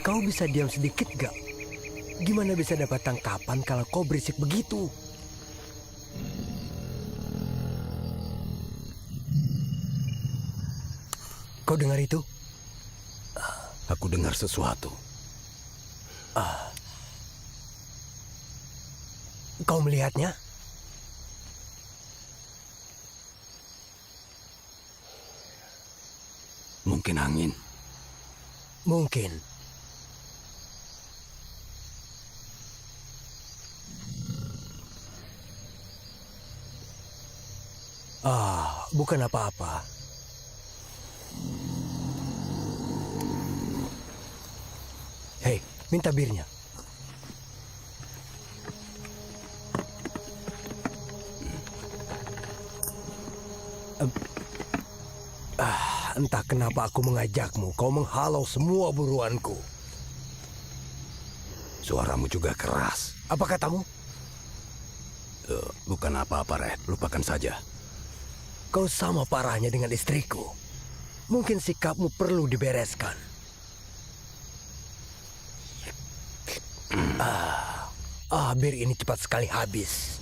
Kau bisa diam sedikit gak? Gimana bisa dapat tangkapan kalau kau berisik begitu? Kau dengar itu? Aku dengar sesuatu. Kau melihatnya? Mungkin angin. Mungkin. Bukan apa-apa. Hei, minta birnya. Entah kenapa aku mengajakmu. Kau menghalau semua buruanku. Suaramu juga keras. Apa katamu? Bukan apa-apa, Red. Lupakan saja. Kau sama parahnya dengan istriku. Mungkin sikapmu perlu dibereskan. Bir ini cepat sekali habis.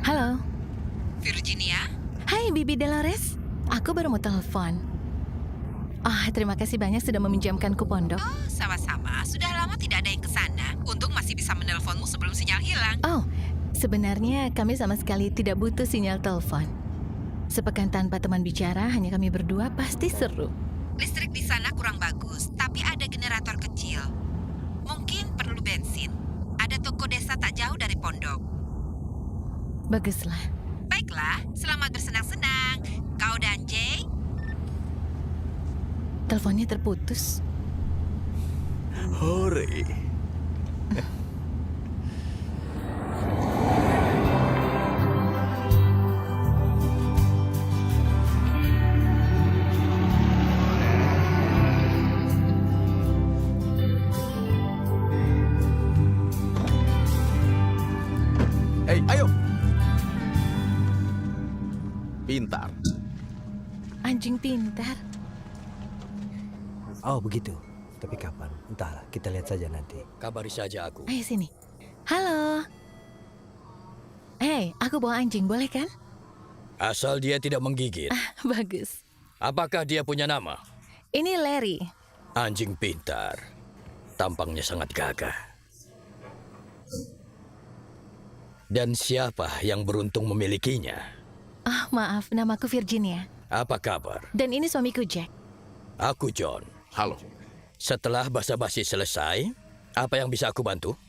Halo. Virginia? Hai, Bibi Dolores. Aku baru mau telepon. Terima kasih banyak sudah meminjamkanku pondok. Oh, sama-sama. Sudah lama tidak ada yang ke sana. Untung masih bisa menelponmu sebelum sinyal hilang. Sebenarnya kami sama sekali tidak butuh sinyal telepon. Sepekan tanpa teman bicara, hanya kami berdua pasti seru. Listrik di sana kurang bagus, tapi ada generator kecil. Mungkin perlu bensin. Ada toko desa tak jauh dari pondok. Baguslah. Baiklah, selamat bersenang-senang. Kau dan Jay? Teleponnya terputus. Hore. Hei, ayo. Pintar. Anjing pintar. Oh begitu. Tapi kapan? Entahlah, kita lihat saja nanti. Kabari saja aku. Ayo sini. Halo. Hei, aku bawa anjing, boleh kan? Asal dia tidak menggigit. Bagus. Apakah dia punya nama? Ini Larry. Anjing pintar. Tampangnya sangat gagah. Dan siapa yang beruntung memilikinya? Ah, maaf, namaku Virginia. Apa kabar? Dan ini suamiku Jack. Aku John. Halo. Setelah basa-basi selesai, apa yang bisa aku bantu?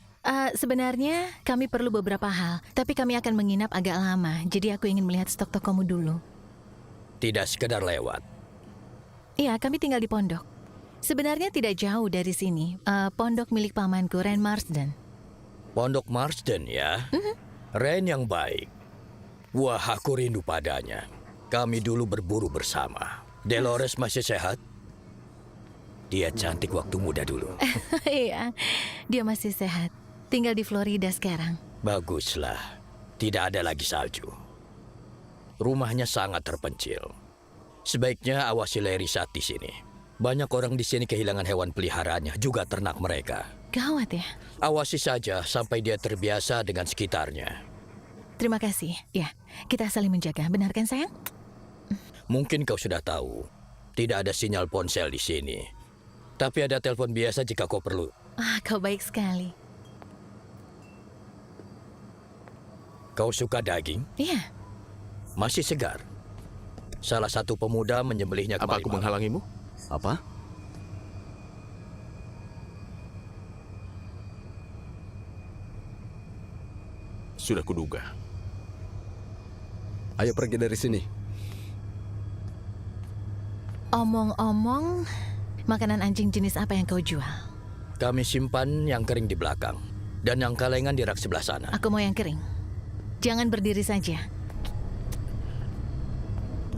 Sebenarnya kami perlu beberapa hal, tapi kami akan menginap agak lama. Jadi aku ingin melihat stok tokomu dulu. Tidak sekedar lewat. Iya, kami tinggal di pondok. Sebenarnya tidak jauh dari sini. Pondok milik pamanku, Ren Marsden. Pondok Marsden ya? Ren yang baik. Wah, aku rindu padanya. Kami dulu berburu bersama. Dolores masih sehat? Dia cantik waktu muda dulu. Iya, dia masih sehat. Tinggal di Florida sekarang. Baguslah. Tidak ada lagi salju. Rumahnya sangat terpencil. Sebaiknya awasi Larry saat di sini. Banyak orang di sini kehilangan hewan peliharaannya, juga ternak mereka. Gawat ya. Awasi saja sampai dia terbiasa dengan sekitarnya. Terima kasih. Ya, kita saling menjaga. Benar kan, sayang? Mungkin kau sudah tahu, tidak ada sinyal ponsel di sini. Tapi ada telepon biasa jika kau perlu. Ah, kau baik sekali. Kau suka daging? Iya. Masih segar. Salah satu pemuda menyembelihnya Apa kemarin aku malam. menghalangimu? Apa? Sudah kuduga. Ayo pergi dari sini. Omong-omong, makanan anjing jenis apa yang kau jual? Kami simpan yang kering di belakang. Dan yang kalengan di rak sebelah sana. Aku mau yang kering. Jangan berdiri saja.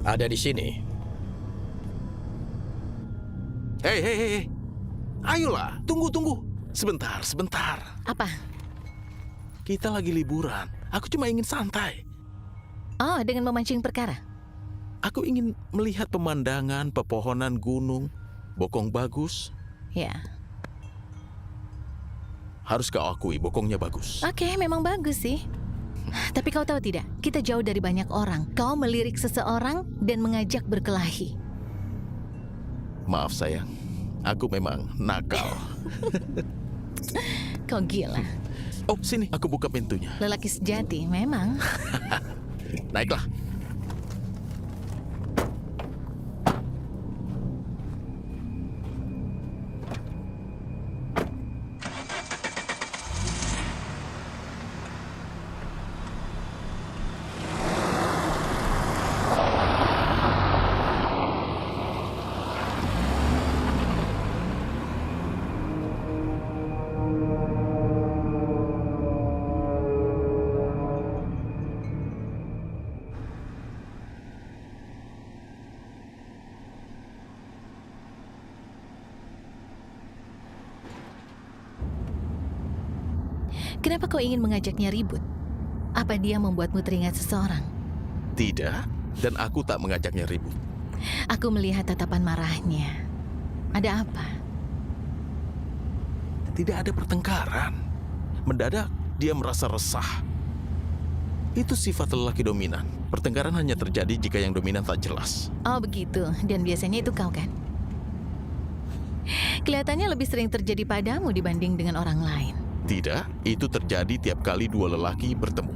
Ada di sini. Hei, hei, hei. Ayolah, tunggu. Sebentar. Apa? Kita lagi liburan. Aku cuma ingin santai. Oh, dengan memancing perkara. Aku ingin melihat pemandangan, pepohonan gunung, bokong bagus. Ya. Harus kau akui, bokongnya bagus. Oke, memang bagus sih. Tapi kau tahu tidak, kita jauh dari banyak orang. Kau melirik seseorang dan mengajak berkelahi. Maaf sayang, aku memang nakal. Kau gila. Oh, sini, aku buka pintunya. Lelaki sejati, memang. Naiklah. Kenapa kau ingin mengajaknya ribut? Apa dia membuatmu teringat seseorang? Tidak, dan aku tak mengajaknya ribut. Aku melihat tatapan marahnya. Ada apa? Tidak ada pertengkaran. Mendadak, dia merasa resah. Itu sifat lelaki dominan. Pertengkaran hanya terjadi jika yang dominan tak jelas. Oh begitu, dan biasanya itu kau kan? Kelihatannya lebih sering terjadi padamu dibanding dengan orang lain. Tidak, itu terjadi tiap kali dua lelaki bertemu.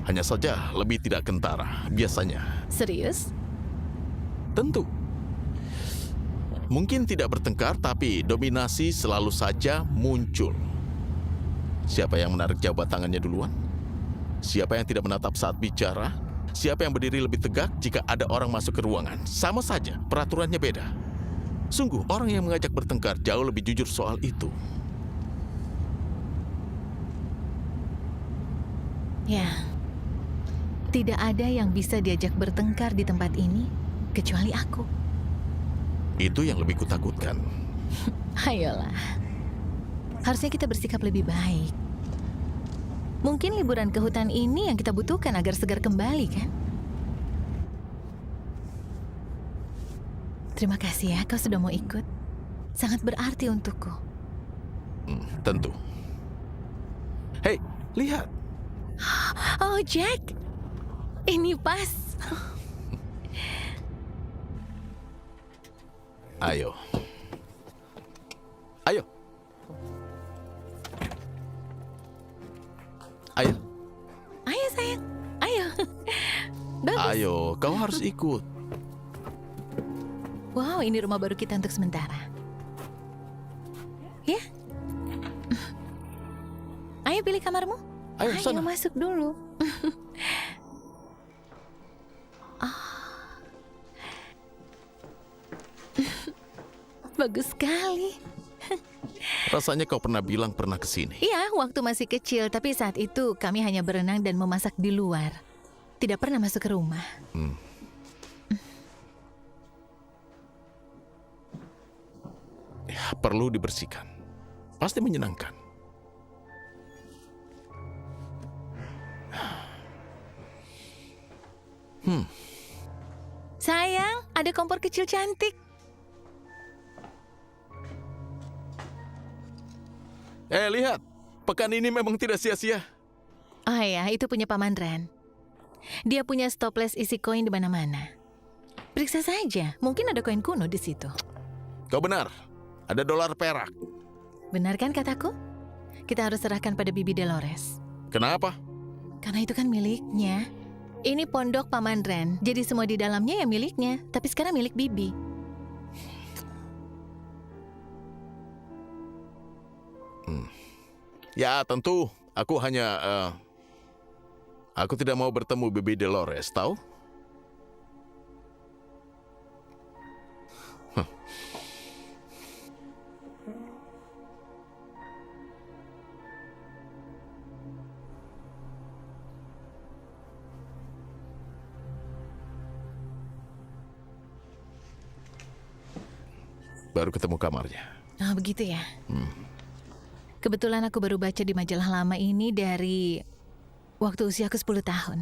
Hanya saja lebih tidak kentara, biasanya. Serius? Tentu. Mungkin tidak bertengkar, tapi dominasi selalu saja muncul. Siapa yang menarik jabat tangannya duluan? Siapa yang tidak menatap saat bicara? Siapa yang berdiri lebih tegak jika ada orang masuk ke ruangan? Sama saja, peraturannya beda. Sungguh, orang yang mengajak bertengkar jauh lebih jujur soal itu. Ya, tidak ada yang bisa diajak bertengkar di tempat ini kecuali aku. Itu yang lebih kutakutkan. Ayolah, harusnya kita bersikap lebih baik. Mungkin liburan ke hutan ini yang kita butuhkan agar segar kembali, kan? Terima kasih ya, kau sudah mau ikut. Sangat berarti untukku. Tentu. Hei, lihat. Oh, Jack. Ini pas. Ayo. Ayo. Ayo. Ayo, sayang. Ayo. Bagus. Ayo, kau harus ikut. Wow, ini rumah baru kita untuk sementara. Ya? Ayo pilih kamarmu. Ayo, sana. Masuk dulu. Bagus sekali. Rasanya kau pernah bilang pernah ke sini. Iya, waktu masih kecil, tapi saat itu kami hanya berenang dan memasak di luar. Tidak pernah masuk ke rumah. Ya, perlu dibersihkan. Pasti menyenangkan. Sayang, ada kompor kecil cantik. Lihat. Pekan ini memang tidak sia-sia. Oh ya, itu punya Paman Ren. Dia punya stoples isi koin di mana-mana. Periksa saja, mungkin ada koin kuno di situ. Kau benar. Ada dolar perak. Benar kan kataku? Kita harus serahkan pada Bibi Dolores. Kenapa? Karena itu kan miliknya. Ini pondok Paman Ren, jadi semua di dalamnya ya miliknya. Tapi sekarang milik Bibi. Ya, tentu. Aku hanya... aku tidak mau bertemu Bibi Dolores, tahu? Baru ketemu kamarnya. Oh, begitu ya. Kebetulan aku baru baca di majalah lama ini dari waktu usiaku 10 tahun.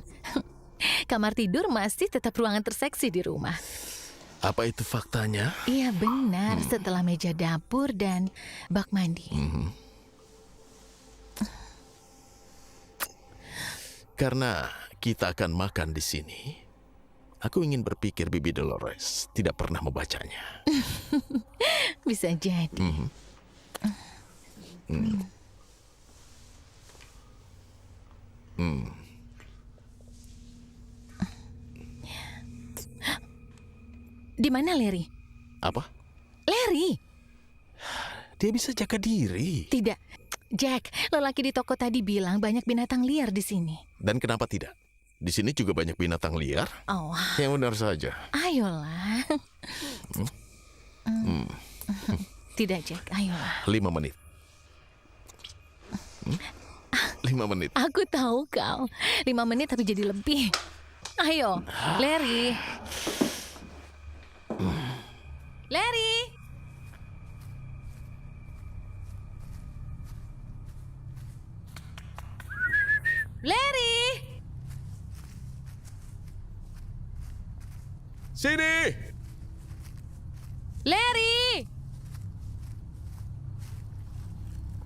Kamar tidur masih tetap ruangan terseksi di rumah. Apa itu faktanya? Iya benar, setelah meja dapur dan bak mandi. Karena kita akan makan di sini, aku ingin berpikir Bibi Dolores tidak pernah membacanya. Bisa jadi. Di mana Larry? Apa? Larry! Dia bisa jaga diri. Tidak. Jack, lelaki di toko tadi bilang banyak binatang liar di sini. Dan kenapa tidak? Di sini juga banyak binatang liar. Oh, Yang benar saja. ayolah. Tidak, Jack. Ayolah. 5 menit. 5 menit. Aku tahu kau. 5 menit tapi jadi lebih. Ayo, Larry. Larry. Larry. Sini! Larry.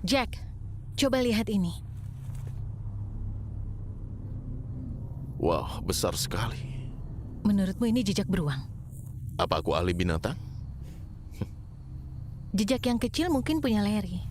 Jack, coba lihat ini. Wow, besar sekali. Menurutmu ini jejak beruang? Apa aku ahli binatang? Jejak yang kecil mungkin punya Larry.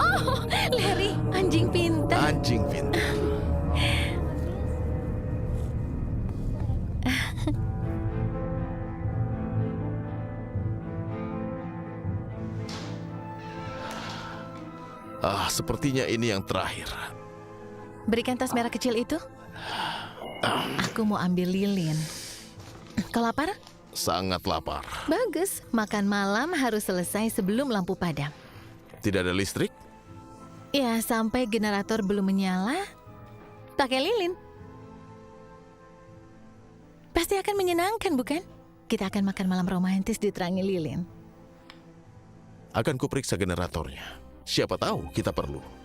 Oh, Larry, anjing pintar. Anjing pintar. Sepertinya ini yang terakhir. berikan tas merah kecil itu. Aku mau ambil lilin. Kau lapar? Sangat lapar. Bagus, makan malam harus selesai sebelum lampu padam. Tidak ada listrik? Ya, sampai generator belum menyala, pakai lilin. Pasti akan menyenangkan, bukan? Kita akan makan malam romantis diterangi lilin. Akan kuperiksa generatornya. Siapa tahu kita perlu.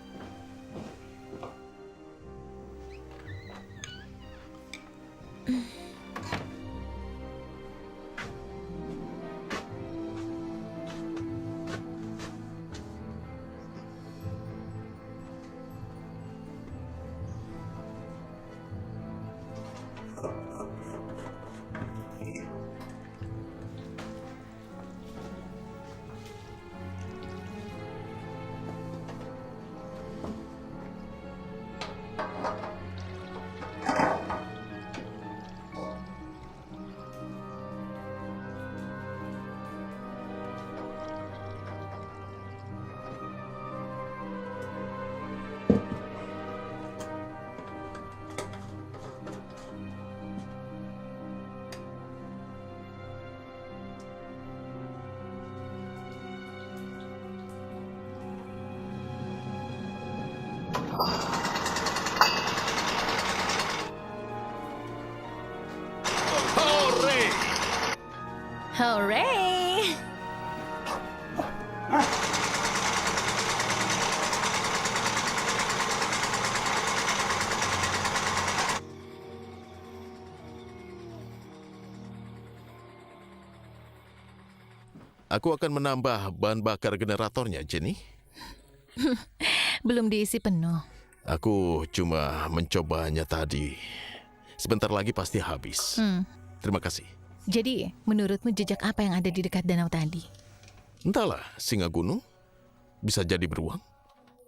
Hooray! Aku akan menambah bahan bakar generatornya, Jenny. Belum diisi penuh. Aku cuma mencobanya tadi. Sebentar lagi pasti habis. Terima kasih. Jadi, menurutmu jejak apa yang ada di dekat danau tadi? Entahlah, singa gunung bisa jadi beruang.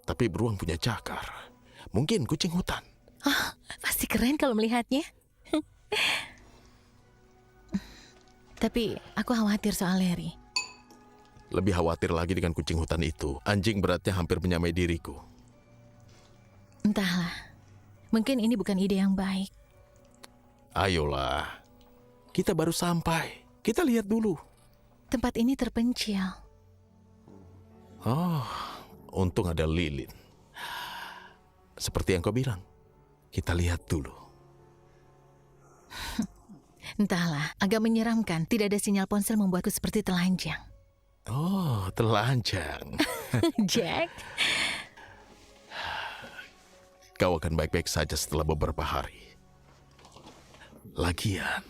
Tapi beruang punya cakar. Mungkin kucing hutan. Pasti keren kalau melihatnya. Tapi, aku khawatir soal Larry. Lebih khawatir lagi dengan kucing hutan itu. Anjing beratnya hampir menyamai diriku. Entahlah. Mungkin ini bukan ide yang baik. Ayolah. Kita baru sampai. Kita lihat dulu. Tempat ini terpencil. Oh, untung ada lilin. Seperti yang kau bilang. Kita lihat dulu. Entahlah, agak menyeramkan. Tidak ada sinyal ponsel membuatku seperti telanjang. Oh, telanjang. Jack? Kau akan baik-baik saja setelah beberapa hari. Lagian,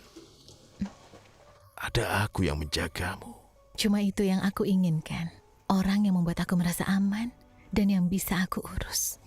ada aku yang menjagamu. Cuma itu yang aku inginkan. Orang yang membuat aku merasa aman dan yang bisa aku urus.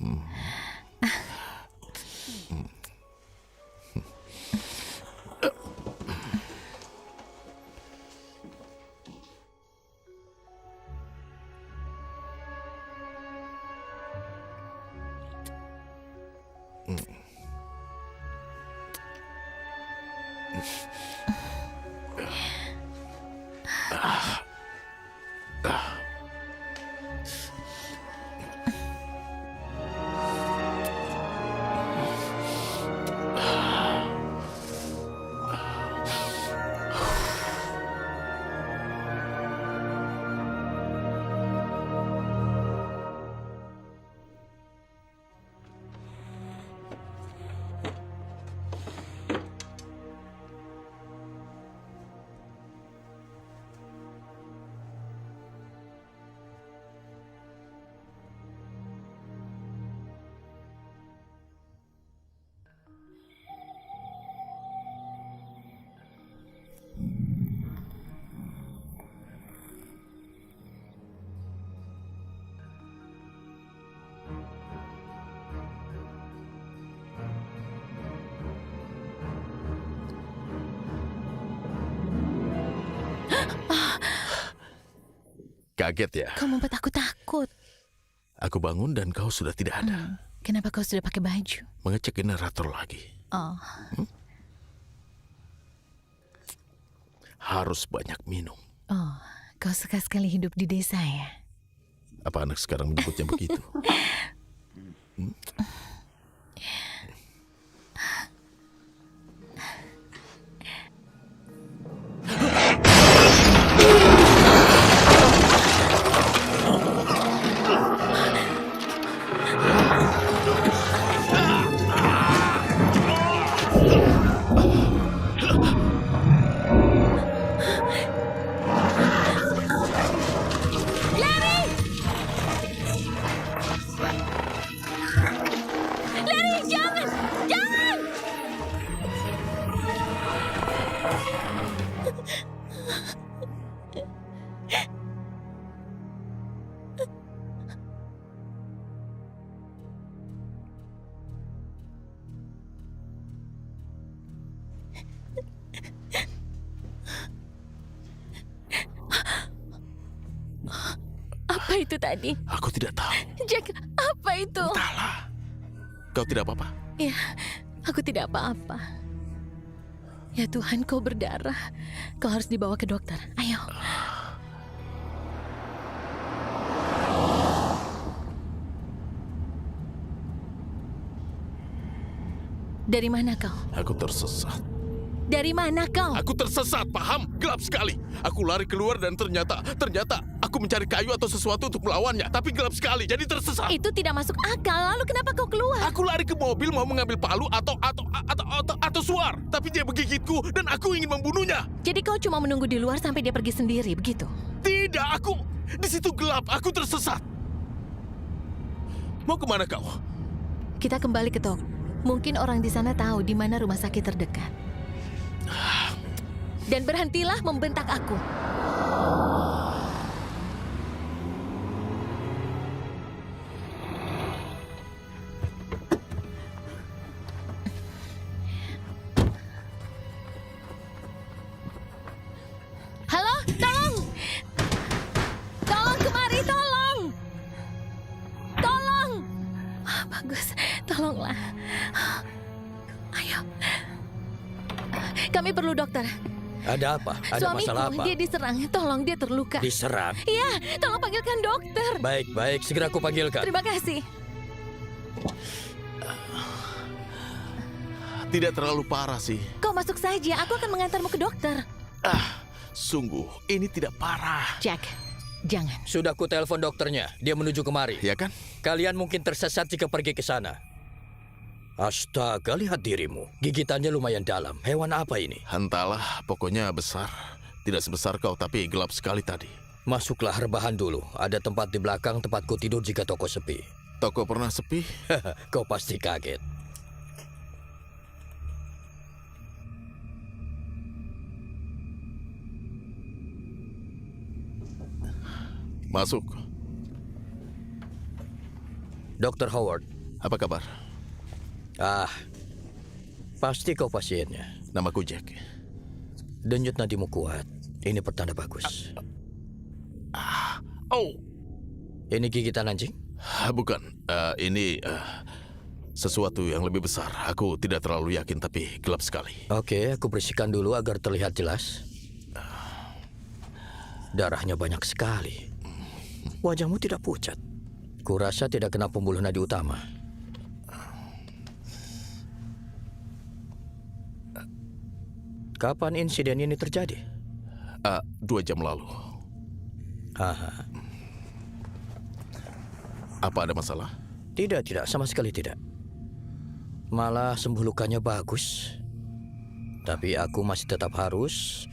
Kaget ya? Kau membuat aku takut. Aku bangun dan kau sudah tidak ada. Kenapa kau sudah pakai baju? Mengecek generator lagi. Oh, Harus banyak minum. kau suka sekali hidup di desa ya? Apa anak sekarang menyebutnya begitu? Apa itu tadi? Aku tidak tahu. Jack, apa itu? Entahlah. Kau tidak apa-apa? Ya, aku tidak apa-apa. Ya Tuhan, kau berdarah. Kau harus dibawa ke dokter. Ayo. Dari mana kau? Aku tersesat. Dari mana kau? Aku tersesat, paham? Gelap sekali. Aku lari keluar dan ternyata aku mencari kayu atau sesuatu untuk melawannya. Tapi gelap sekali, jadi tersesat. Itu tidak masuk akal. Lalu kenapa kau keluar? Aku lari ke mobil mau mengambil palu atau suar. Tapi dia menggigitku dan aku ingin membunuhnya. Jadi kau cuma menunggu di luar sampai dia pergi sendiri, begitu? Tidak, aku di situ gelap. Aku tersesat. Mau kemana kau? Kita kembali ke toko. Mungkin orang di sana tahu di mana rumah sakit terdekat. Dan berhentilah membentak aku. Halo, tolong! Tolong kemari, tolong! Tolong! Bagus, tolonglah. Ayo. Kami perlu dokter. Ada apa? Ada masalah Suamiku, apa? dia diserang. Tolong, dia terluka. Diserang? Iya, tolong panggilkan dokter. Baik, segera aku panggilkan. Terima kasih. Tidak terlalu parah sih. Kau masuk saja, aku akan mengantarmu ke dokter. Sungguh, ini tidak parah. Jack, jangan. Sudah ku telepon dokternya, dia menuju kemari. Ya kan? Kalian mungkin tersesat jika pergi ke sana. Astaga, lihat dirimu. Gigitannya lumayan dalam. Hewan apa ini? Entahlah, pokoknya besar. Tidak sebesar kau, tapi gelap sekali tadi. Masuklah, rebahan dulu. Ada tempat di belakang tempatku tidur jika toko sepi. Toko pernah sepi? Kau pasti kaget. Masuk. Dr. Howard. Apa kabar? Pasti kau pasiennya. Namaku Jack. Denyut nadimu kuat. Ini pertanda bagus. Oh, Ini gigitan anjing? bukan. Ini sesuatu yang lebih besar. Aku tidak terlalu yakin, tapi gelap sekali. Oke, aku bersihkan dulu agar terlihat jelas. Darahnya banyak sekali. Wajahmu tidak pucat. Kurasa tidak kena pembuluh nadi utama. Kapan insiden ini terjadi? 2 jam lalu. Aha. Apa ada masalah? Tidak, sama sekali tidak. Malah sembuh lukanya bagus. Tapi aku masih tetap harus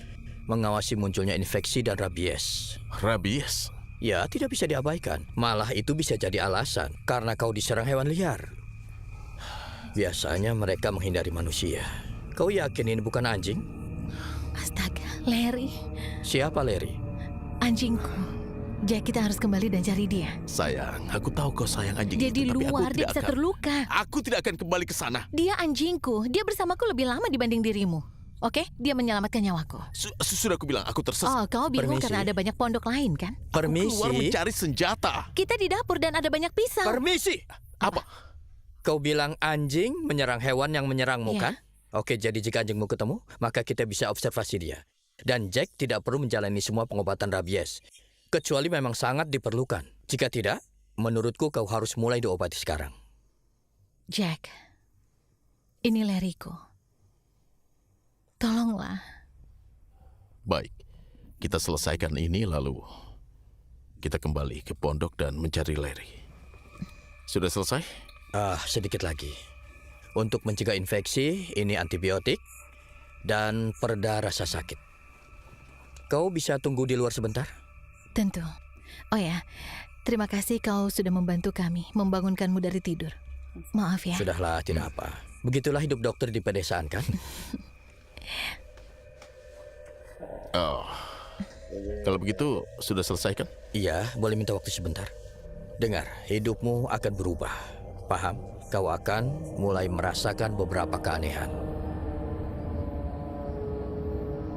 mengawasi munculnya infeksi dan rabies. Rabies? Ya, tidak bisa diabaikan. Malah itu bisa jadi alasan karena kau diserang hewan liar. Biasanya mereka menghindari manusia. Kau yakin ini bukan anjing? Astaga, Larry. Siapa Larry? Anjingku. Jack, kita harus kembali dan cari dia. Sayang, aku tahu kau sayang anjing Dia itu, di tapi aku luar, dia tidak bisa akan- terluka. Aku tidak akan kembali ke sana. Dia anjingku. Dia bersamaku lebih lama dibanding dirimu. Oke, dia menyelamatkan nyawaku. Sudah aku bilang, aku tersesat. Oh, kau bingung Permisi. karena ada banyak pondok lain, kan? Keluar Permisi. mencari senjata. Kita di dapur dan ada banyak pisau. Permisi. Apa? Kau bilang anjing menyerang hewan yang menyerangmu, Iya. kan? Oke, jadi jika anjingmu ketemu, maka kita bisa observasi dia. Dan Jack tidak perlu menjalani semua pengobatan rabies. Kecuali memang sangat diperlukan. Jika tidak, menurutku kau harus mulai diobati sekarang. Jack, ini Larryku. Tolonglah. Baik, kita selesaikan ini lalu kita kembali ke pondok dan mencari Larry. Sudah selesai? Sedikit lagi. Untuk mencegah infeksi, ini antibiotik dan pereda rasa sakit. Kau bisa tunggu di luar sebentar? Tentu. Oh ya, terima kasih kau sudah membantu kami membangunkanmu dari tidur. Maaf ya. Sudahlah, tidak apa. Begitulah hidup dokter di pedesaan, kan? Oh, kalau begitu sudah selesai kan? Iya, boleh minta waktu sebentar. Dengar, hidupmu akan berubah. Paham? Kau akan mulai merasakan beberapa keanehan.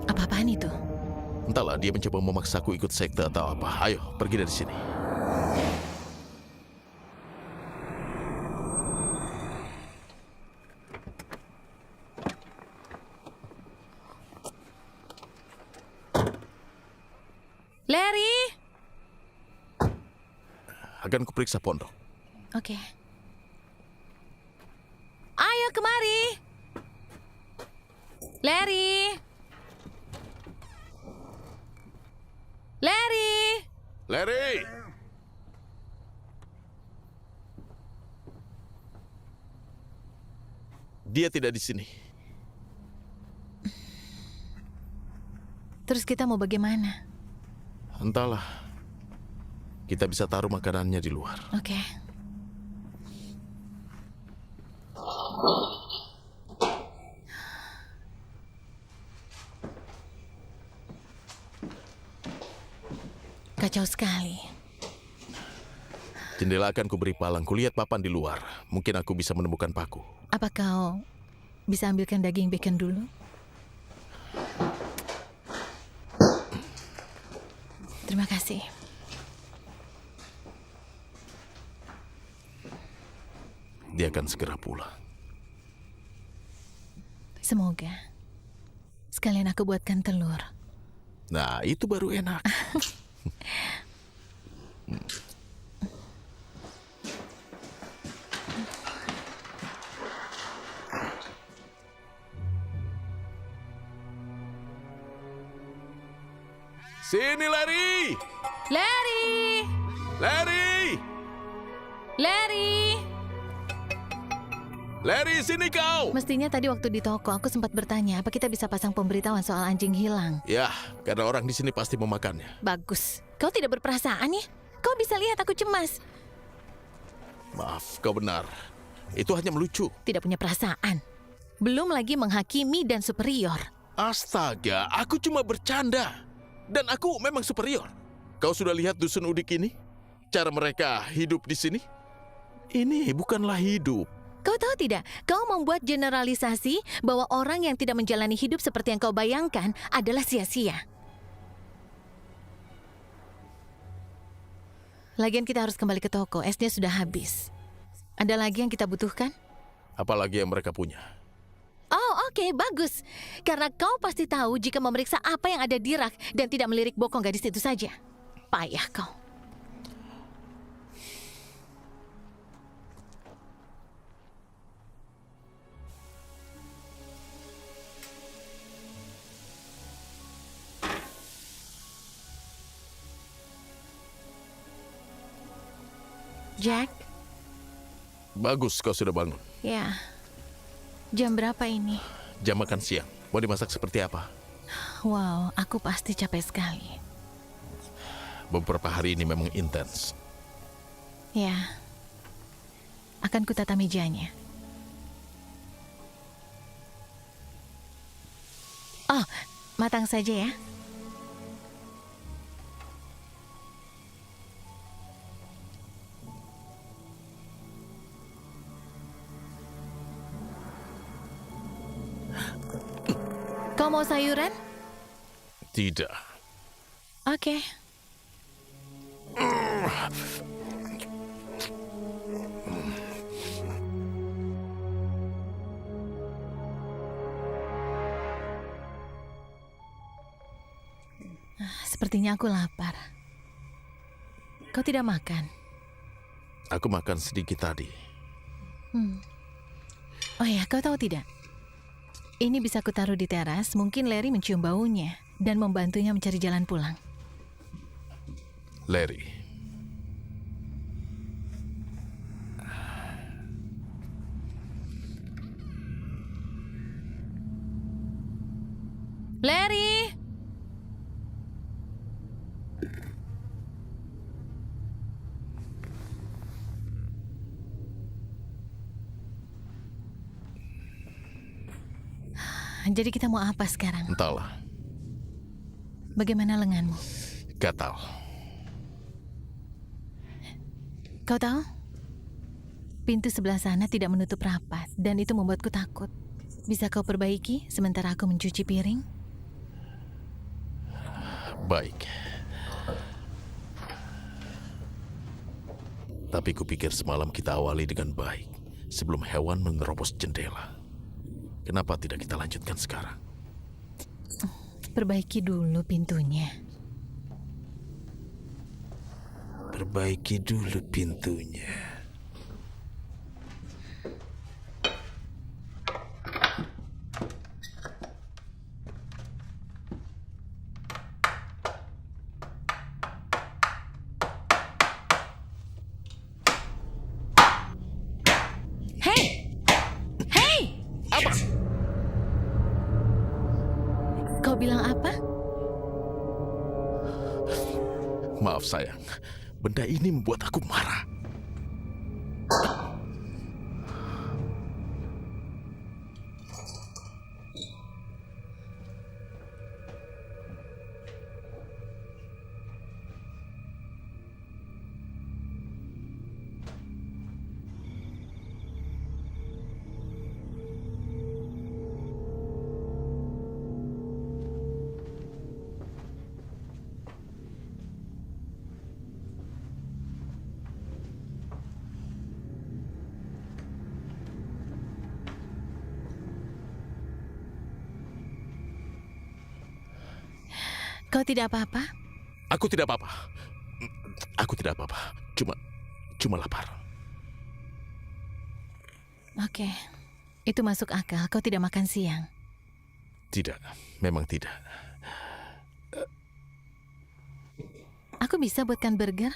Apa-apaan itu? Entahlah, dia mencoba memaksaku ikut sekte atau apa. Ayo, pergi dari sini. Larry! Akan kuperiksa pondok. Oke. Ayo kemari. Larry! Larry! Larry! Dia tidak di sini. Terus kita mau bagaimana? Entahlah. Kita bisa taruh makanannya di luar. Oke. Kacau sekali. Jendela akan kuberi palang. Kulihat papan di luar. Mungkin aku bisa menemukan paku. Apa kau bisa ambilkan daging bacon dulu? Terima kasih. Dia akan segera pulang. Semoga. Sekalian aku buatkan telur. Nah, itu baru enak. Sini, Larry! Larry! Larry! Larry! Larry, sini kau! Mestinya tadi waktu di toko aku sempat bertanya apa kita bisa pasang pemberitahuan soal anjing hilang. Ya, karena orang di sini pasti memakannya. Bagus. Kau tidak berperasaan ya? Kau bisa lihat aku cemas. Maaf, kau benar. Itu hanya melucu. Tidak punya perasaan. Belum lagi menghakimi dan superior. Astaga, aku cuma bercanda. Dan aku memang superior. Kau sudah lihat dusun Udik ini? Cara mereka hidup di sini? Ini bukanlah hidup. Kau tahu tidak, kau membuat generalisasi bahwa orang yang tidak menjalani hidup seperti yang kau bayangkan adalah sia-sia. Lagian kita harus kembali ke toko, esnya sudah habis. Ada lagi yang kita butuhkan? Apalagi yang mereka punya. Oh, oke, bagus. Karena kau pasti tahu jika memeriksa apa yang ada di rak dan tidak melirik bokong gadis itu saja. Payah kau. Jack? Bagus kau sudah bangun. Ya. Jam berapa ini? Jam makan siang. Mau dimasak seperti apa? Wow, aku pasti capek sekali. Beberapa hari ini memang intens. Ya. Akan kutata mejanya. Oh, matang saja ya. Kau mau sayuran? Tidak. Oke. Sepertinya aku lapar. Kau tidak makan? Aku makan sedikit tadi. Oh ya, kau tahu tidak? Ini bisa kutaruh di teras, mungkin Larry mencium baunya dan membantunya mencari jalan pulang. Larry. Larry! Jadi kita mau apa sekarang? Entahlah. Bagaimana lenganmu? Gatal. Kau tahu? Pintu sebelah sana tidak menutup rapat dan itu membuatku takut. Bisa kau perbaiki sementara aku mencuci piring? Baik. Tapi kupikir semalam kita awali dengan baik sebelum hewan menerobos jendela. Kenapa tidak kita lanjutkan sekarang? Perbaiki dulu pintunya. Perbaiki dulu pintunya. Hei! Hei! Apa? Kau bilang apa? Maaf sayang, benda ini membuat aku marah. Kau tidak apa-apa? Aku tidak apa-apa. Aku tidak apa-apa. Cuma lapar. Oke, itu masuk akal. Kau tidak makan siang. Tidak, memang tidak. Aku bisa buatkan burger.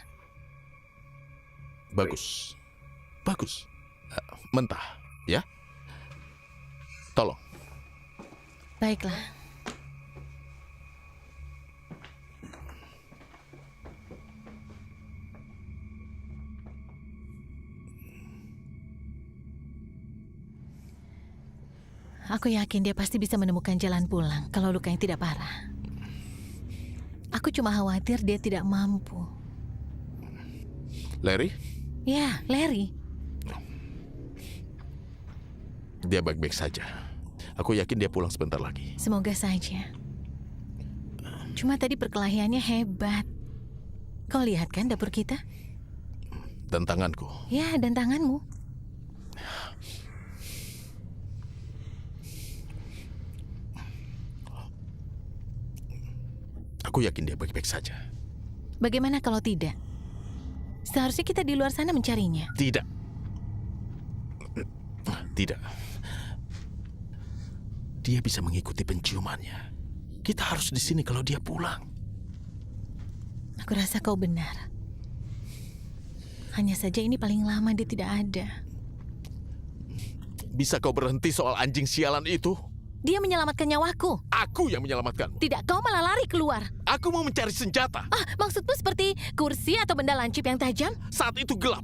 Bagus. Bagus. Mentah, ya? Tolong. Baiklah. Aku yakin dia pasti bisa menemukan jalan pulang kalau lukanya tidak parah. Aku cuma khawatir dia tidak mampu. Larry? Ya, Larry. Dia baik-baik saja. Aku yakin dia pulang sebentar lagi. Semoga saja. Cuma tadi perkelahiannya hebat. Kau lihat kan dapur kita? Dan tanganku. Ya, dan tanganmu. Aku yakin dia baik-baik saja. Bagaimana kalau tidak? Seharusnya kita di luar sana mencarinya. Tidak. Tidak. Dia bisa mengikuti penciumannya. Kita harus di sini kalau dia pulang. Aku rasa kau benar. Hanya saja ini paling lama dia tidak ada. Bisa kau berhenti soal anjing sialan itu? Dia menyelamatkan nyawaku. Aku yang menyelamatkanmu. Tidak, kau malah lari keluar. Aku mau mencari senjata. Ah, maksudmu seperti kursi atau benda lancip yang tajam? Saat itu gelap.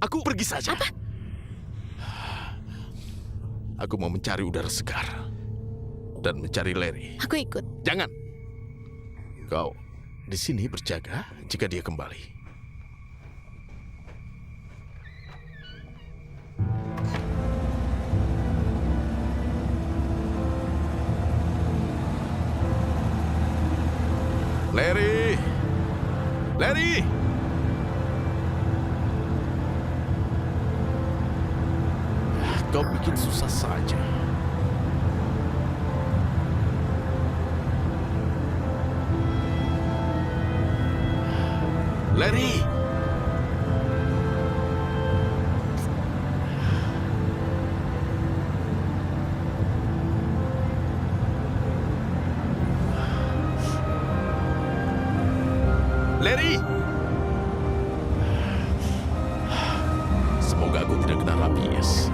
Aku pergi saja. Apa? Aku mau mencari udara segar. Dan mencari Larry. Aku ikut. Jangan. Kau di sini berjaga jika dia kembali. Larry! Larry! Kau bikin susah saja. Larry! Larry! Semoga aku tidak kena rabies.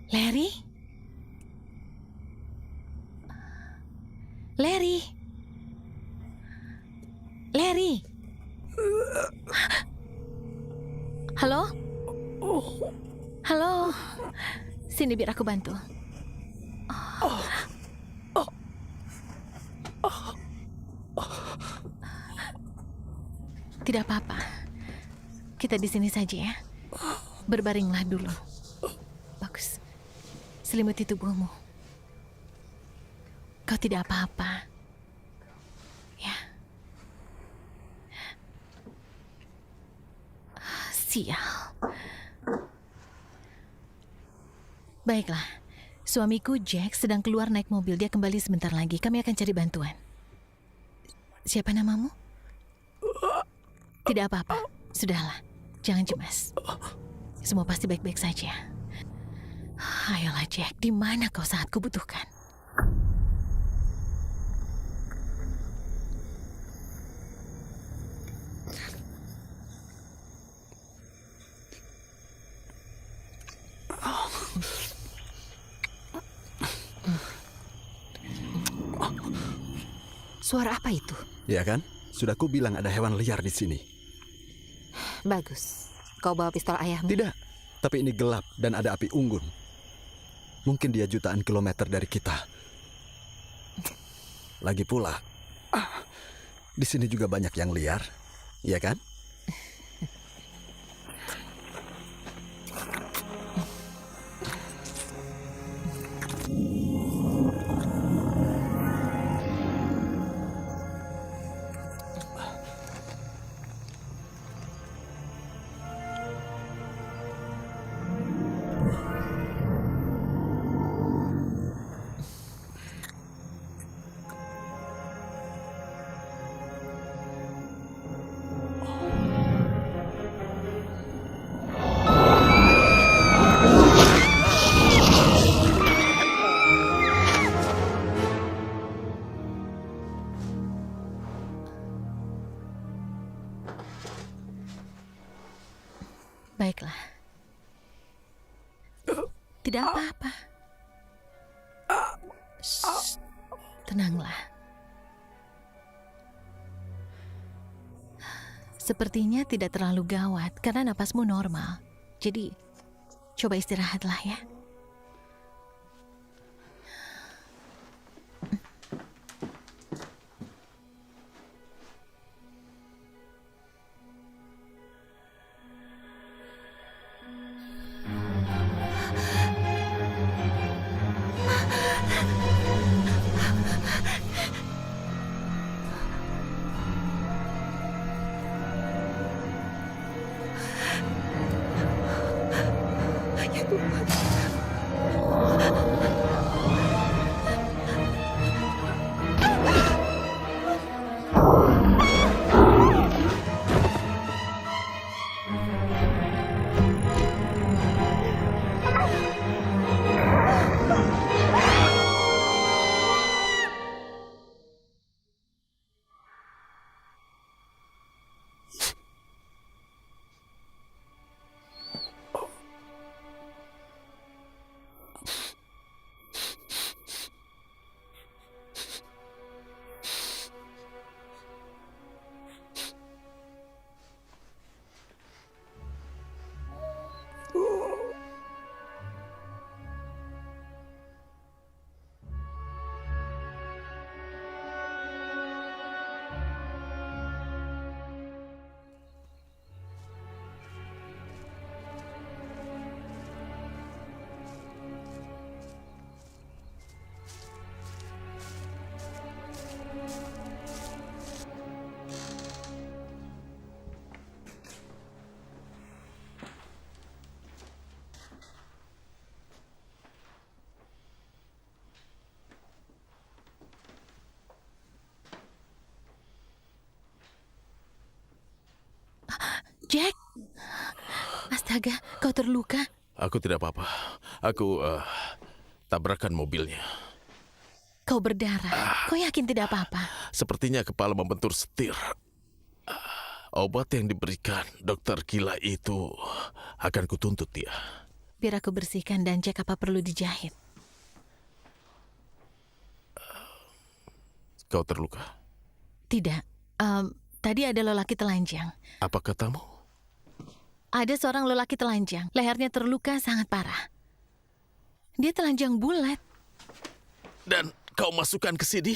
Larry? Larry? Larry? Halo? Halo? Sini biar aku bantu. Tidak apa-apa. Kita di sini saja ya. Berbaringlah dulu. Bagus. Selimuti tubuhmu. Kau tidak apa-apa. Ya. Sial. Baiklah. Suamiku Jack sedang keluar naik mobil. Dia kembali sebentar lagi. Kami akan cari bantuan. Siapa namamu? Tidak apa-apa. Sudahlah. Jangan cemas. Semua pasti baik-baik saja. Ayolah Jack, di mana kau saat kubutuhkan? Suara apa itu? Ya kan? Sudah ku bilang ada hewan liar di sini. Bagus. Kau bawa pistol ayahmu? Tidak, tapi ini gelap dan ada api unggun. Mungkin dia jutaan kilometer dari kita. Lagi pula, di sini juga banyak yang liar, ya kan? Baiklah. Tidak apa-apa. Shh, tenanglah. Sepertinya tidak terlalu gawat karena napasmu normal. Jadi, coba istirahatlah ya. Ya Tuhan. Jack! Astaga, kau terluka. Aku tidak apa-apa. Aku tabrakan mobilnya. Kau berdarah. Kau yakin tidak apa-apa? Sepertinya kepala membentur setir. Obat yang diberikan dokter gila itu akan kutuntut dia. Biar aku bersihkan dan cek apa perlu dijahit. Kau terluka? Tidak. Tadi ada lelaki telanjang. Apa katamu? Ada seorang lelaki telanjang. Lehernya terluka sangat parah. Dia telanjang bulat. Dan kau masukkan ke sini?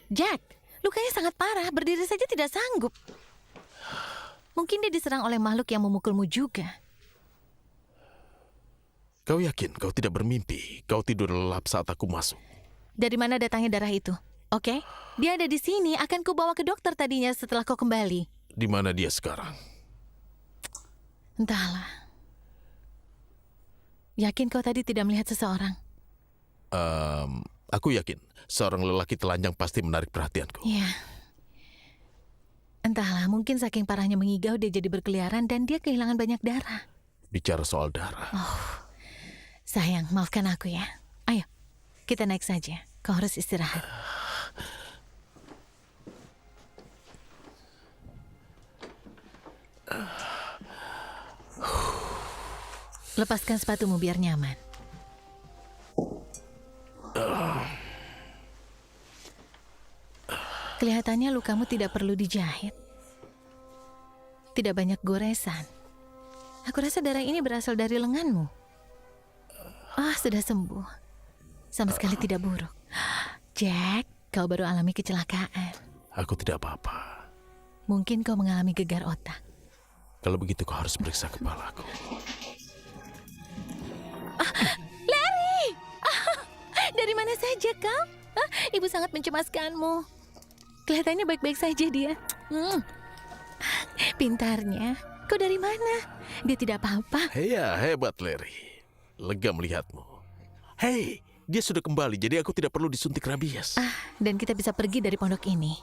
Jack, lukanya sangat parah. Berdiri saja tidak sanggup. Mungkin dia diserang oleh makhluk yang memukulmu juga. Kau yakin kau tidak bermimpi? Kau tidur lelap saat aku masuk. Dari mana datangnya darah itu? Oke, dia ada di sini. Akan kubawa ke dokter tadinya setelah kau kembali. Di mana dia sekarang? Entahlah. Yakin kau tadi tidak melihat seseorang? Aku yakin seorang lelaki telanjang pasti menarik perhatianku. Iya. Entahlah, mungkin saking parahnya mengigau dia jadi berkeliaran dan dia kehilangan banyak darah. Bicara soal darah. Sayang, maafkan aku ya. Ayo, kita naik saja. Kau harus istirahat. Lepaskan sepatumu biar nyaman. Kelihatannya lukamu tidak perlu dijahit. Tidak banyak goresan. Aku rasa darah ini berasal dari lenganmu. Sudah sembuh. Sama sekali tidak buruk. Jack, kau baru alami kecelakaan. Aku tidak apa-apa. Mungkin kau mengalami gegar otak. Kalau begitu kau harus periksa kepalaku. Larry! Dari mana saja kau? Ibu sangat mencemaskanmu. Kelihatannya baik-baik saja dia. Pintarnya. Kau dari mana? Dia tidak apa-apa. Ya, hebat Larry. Lega melihatmu. Hei, dia sudah kembali, jadi aku tidak perlu disuntik rabies. Dan kita bisa pergi dari pondok ini.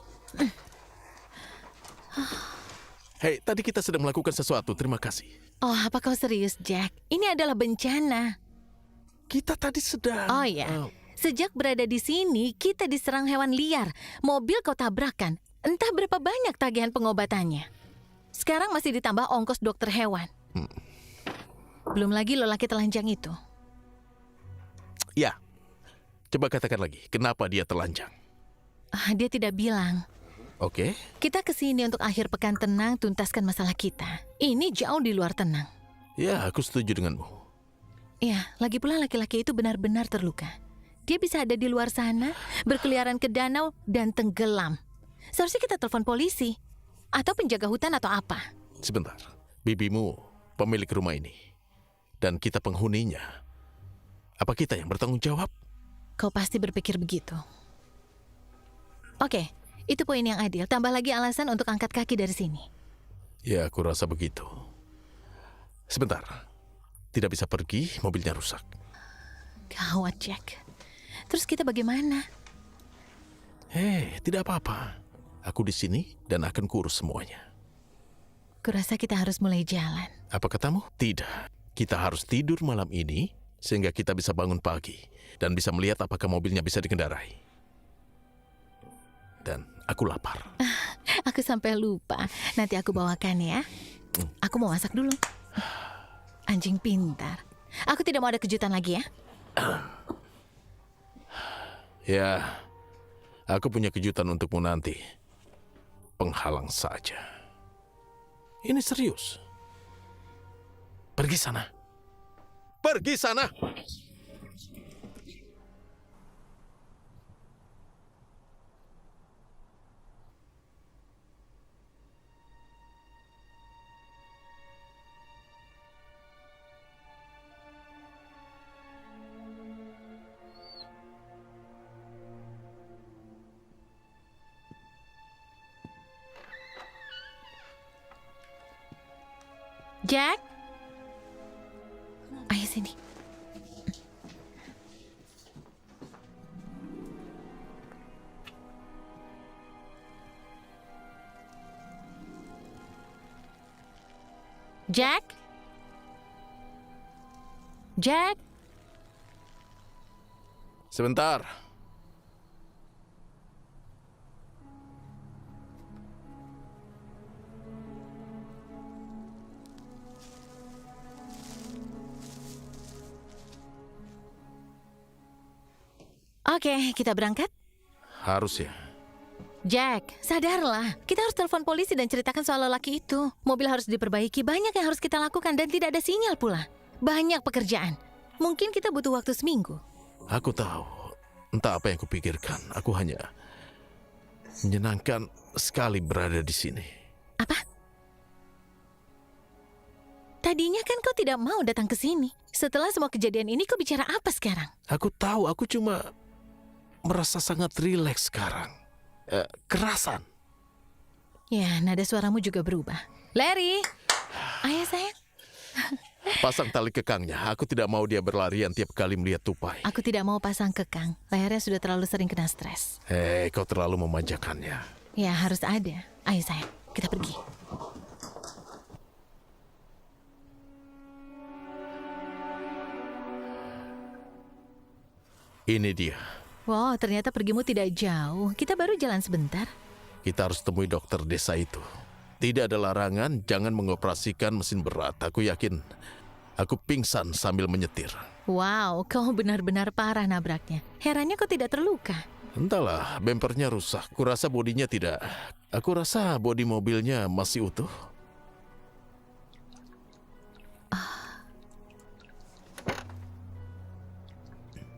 Hei, tadi kita sedang melakukan sesuatu, terima kasih. Oh, apa kau serius, Jack? Ini adalah bencana. Kita tadi sedang... Oh ya, sejak berada di sini, kita diserang hewan liar. Mobil kau tabrakan. Entah berapa banyak tagihan pengobatannya. Sekarang masih ditambah ongkos dokter hewan. Belum lagi lelaki telanjang itu. Ya, coba katakan lagi, kenapa dia telanjang? Dia tidak bilang. Oke. Kita kesini untuk akhir pekan tenang, tuntaskan masalah kita. Ini jauh di luar tenang. Ya, aku setuju denganmu. Ya, lagi pula laki-laki itu benar-benar terluka. Dia bisa ada di luar sana, berkeliaran ke danau, dan tenggelam. Seharusnya kita telepon polisi. Atau penjaga hutan atau apa. Sebentar, bibimu pemilik rumah ini. Dan kita penghuninya. Apa kita yang bertanggung jawab? Kau pasti berpikir begitu. Oke, itu poin yang adil. Tambah lagi alasan untuk angkat kaki dari sini. Ya, aku rasa begitu. Sebentar. Tidak bisa pergi, mobilnya rusak. Gawat, Jack. Terus kita bagaimana? Hei, tidak apa-apa. Aku di sini dan akan kurus semuanya. Kurasa kita harus mulai jalan. Apa katamu? Tidak. Kita harus tidur malam ini sehingga kita bisa bangun pagi dan bisa melihat apakah mobilnya bisa dikendarai. Dan aku lapar. Aku sampai lupa. Nanti aku bawakan ya. Aku mau masak dulu. Anjing pintar. Aku tidak mau ada kejutan lagi ya. Ya, aku punya kejutan untukmu nanti. Penghalang saja. Ini serius. Pergi sana. Pergi sana. Jack? Ayo sini. Jack? Jack? Sebentar. Oke, kita berangkat. Harus ya. Jack, sadarlah. Kita harus telepon polisi dan ceritakan soal lelaki itu. Mobil harus diperbaiki, banyak yang harus kita lakukan dan tidak ada sinyal pula. Banyak pekerjaan. Mungkin kita butuh waktu seminggu. Aku tahu. Entah apa yang kupikirkan. Aku hanya menyenangkan sekali berada di sini. Apa? Tadinya kan kau tidak mau datang ke sini. Setelah semua kejadian ini, kau bicara apa sekarang? Aku tahu, aku cuma merasa sangat rileks sekarang. Kerasan. Ya, nada suaramu juga berubah. Larry! Ayah sayang. Pasang tali kekangnya. Aku tidak mau dia berlarian tiap kali melihat tupai. Aku tidak mau pasang kekang. Lehernya sudah terlalu sering kena stres. Hei, kau terlalu memanjakannya. Ya, harus ada. Ayo sayang, kita pergi. Ini dia. Wow, ternyata pergimu tidak jauh. Kita baru jalan sebentar. Kita harus temui dokter desa itu. Tidak ada larangan, jangan mengoperasikan mesin berat. Aku yakin aku pingsan sambil menyetir. Wow, kau benar-benar parah nabraknya. Herannya kau tidak terluka. Entahlah, bempernya rusak. Kurasa bodinya tidak. Aku rasa bodi mobilnya masih utuh.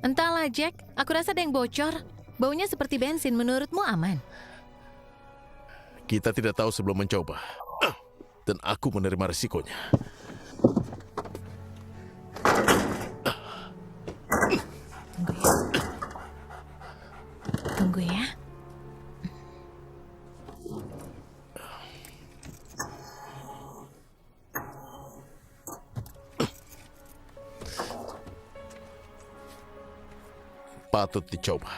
Entahlah, Jack. Aku rasa ada yang bocor. Baunya seperti bensin. Menurutmu aman? Kita tidak tahu sebelum mencoba. Dan aku menerima risikonya. Tunggu ya. Patut dicoba.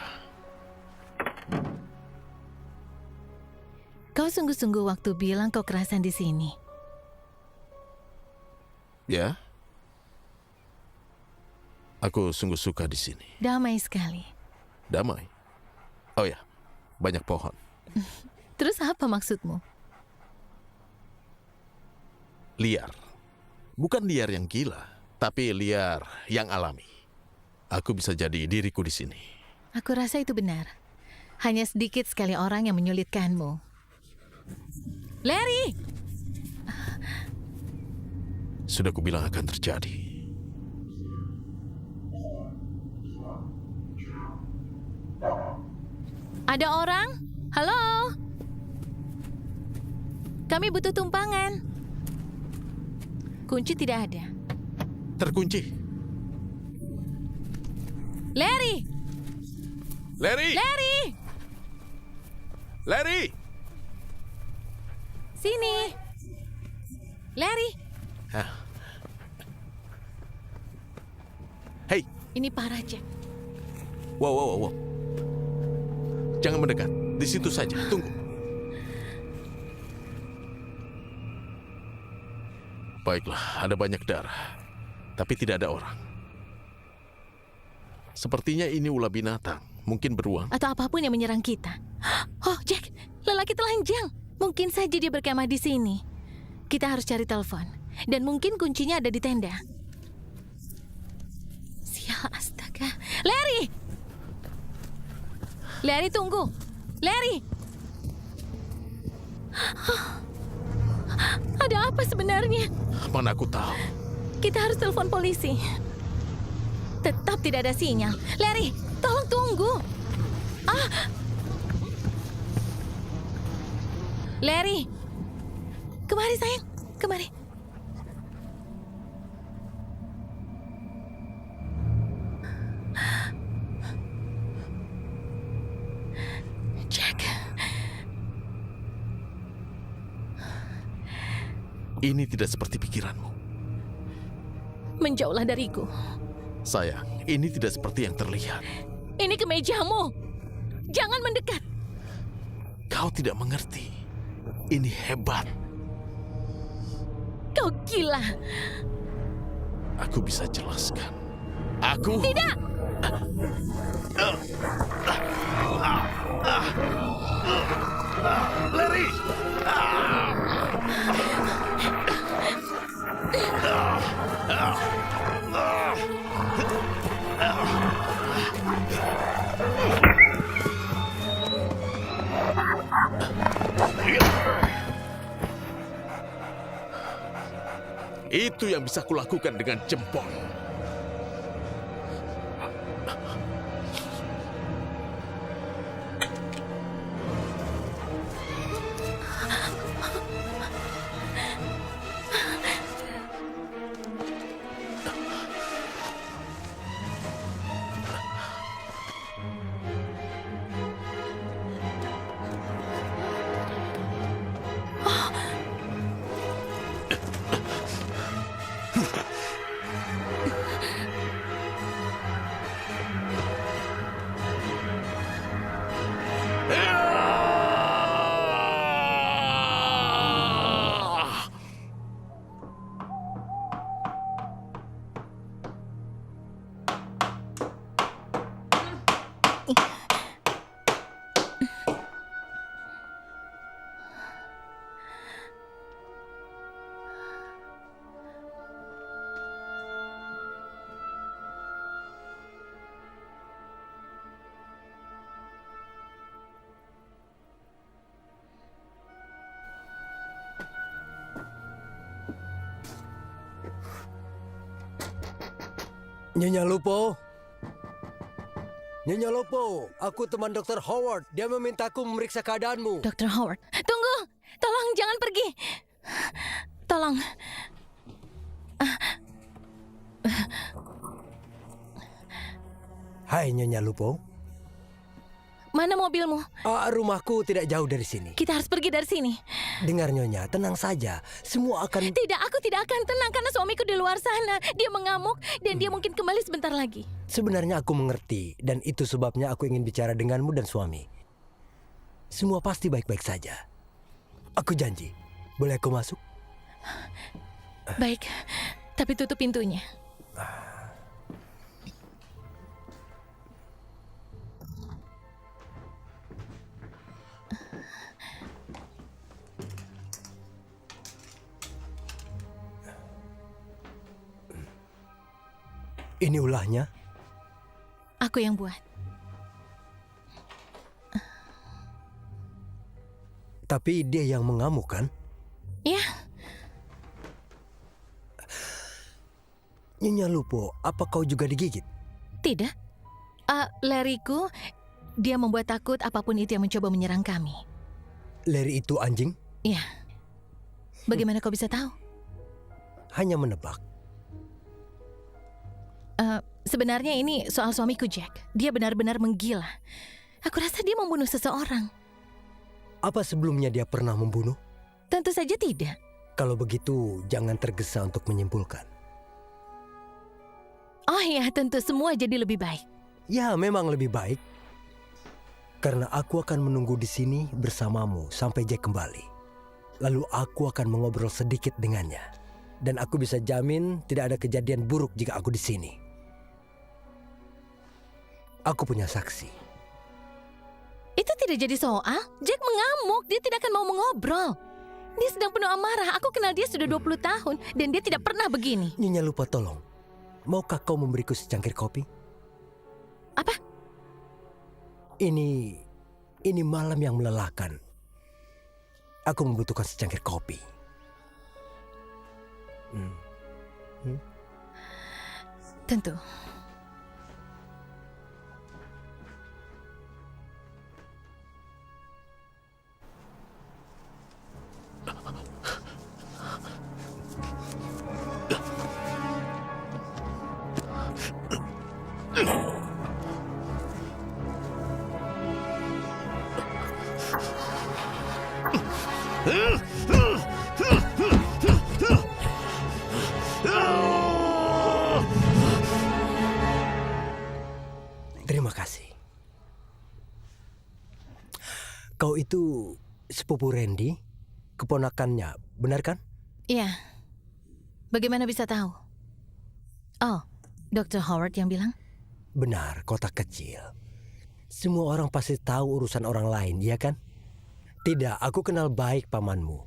Kau sungguh-sungguh waktu bilang kau kerasan di sini. Ya? Aku sungguh suka di sini. Damai sekali. Damai. Oh ya, banyak pohon. Terus apa maksudmu? Liar. Bukan liar yang gila, tapi liar yang alami. Aku bisa jadi diriku di sini. Aku rasa itu benar. Hanya sedikit sekali orang yang menyulitkanmu. Larry! Sudah kubilang akan terjadi. Ada orang? Halo? Kami butuh tumpangan. Kunci tidak ada. Terkunci. Larry! Larry! Larry! Larry! Sini! Larry! Hah? Hei, Ini parah, Jack. wow. Jangan mendekat. Di situ saja. Tunggu. Baiklah, ada banyak darah. Tapi tidak ada orang. Sepertinya ini ulah binatang. Mungkin beruang. Atau apapun yang menyerang kita. Oh, Jack! Lelaki telanjang. Mungkin saja dia berkemah di sini. Kita harus cari telepon. Dan mungkin kuncinya ada di tenda. Sial, astaga. Larry! Larry, tunggu. Larry! Ada apa sebenarnya? Mana aku tahu. Kita harus telepon polisi. Tetap tidak ada sinyal. Larry, tolong tunggu. Larry. Kemari, sayang. Kemari. Jack. Ini tidak seperti pikiranmu. Menjauhlah dariku. Sayang, ini tidak seperti yang terlihat. Ini kemejamu. Jangan mendekat. Kau tidak mengerti. Ini hebat. Kau Kau gila. Aku bisa jelaskan. Aku... Tidak! Larry! Itu yang bisa kulakukan dengan jempol. Nyonya Lupo. Nyonya Lupo, aku teman Dr. Howard. Dia memintaku memeriksa keadaanmu. Dr. Howard, tunggu! Tolong jangan pergi! Tolong. Hai Nyonya Lupo. Mana mobilmu? Rumahku tidak jauh dari sini. Kita harus pergi dari sini. Dengar Nyonya, tenang saja. Semua akan... Tidak, aku tidak akan tenang karena suamiku di luar sana. Dia mengamuk dan dia mungkin kembali sebentar lagi. Sebenarnya aku mengerti. Dan itu sebabnya aku ingin bicara denganmu dan suami. Semua pasti baik-baik saja. Aku janji. Boleh aku masuk? Baik, tapi tutup pintunya. Ini ulahnya. Aku yang buat. Tapi dia yang mengamuk kan? Ya, Nyonya Lupo, apa kau juga digigit? tidak. Larryku, dia membuat takut apapun itu yang mencoba menyerang kami. Larry itu anjing? Ya. Bagaimana kau bisa tahu? Hanya menebak. Sebenarnya ini soal suamiku, Jack. Dia benar-benar menggila. Aku rasa dia membunuh seseorang. Apa sebelumnya dia pernah membunuh? Tentu saja tidak. Kalau begitu, jangan tergesa untuk menyimpulkan. Oh ya, tentu semua jadi lebih baik. Ya, memang lebih baik. Karena aku akan menunggu di sini bersamamu sampai Jack kembali. Lalu aku akan mengobrol sedikit dengannya. Dan aku bisa jamin tidak ada kejadian buruk jika aku di sini. Aku punya saksi. Itu tidak jadi soal. Jack mengamuk, dia tidak akan mau mengobrol. Dia sedang penuh amarah. Aku kenal dia sudah 20 tahun dan dia tidak pernah begini. Nyonya Lupa, tolong. Maukah kau memberiku secangkir kopi? Apa? Ini malam yang melelahkan. Aku membutuhkan secangkir kopi. Tentu. Terima kasih. Kau itu sepupu Randy, keponakannya, benar kan? Iya. Bagaimana bisa tahu? Oh, Dr. Howard yang bilang? Benar, kota kecil. Semua orang pasti tahu urusan orang lain, iya kan? Tidak, aku kenal baik pamanmu.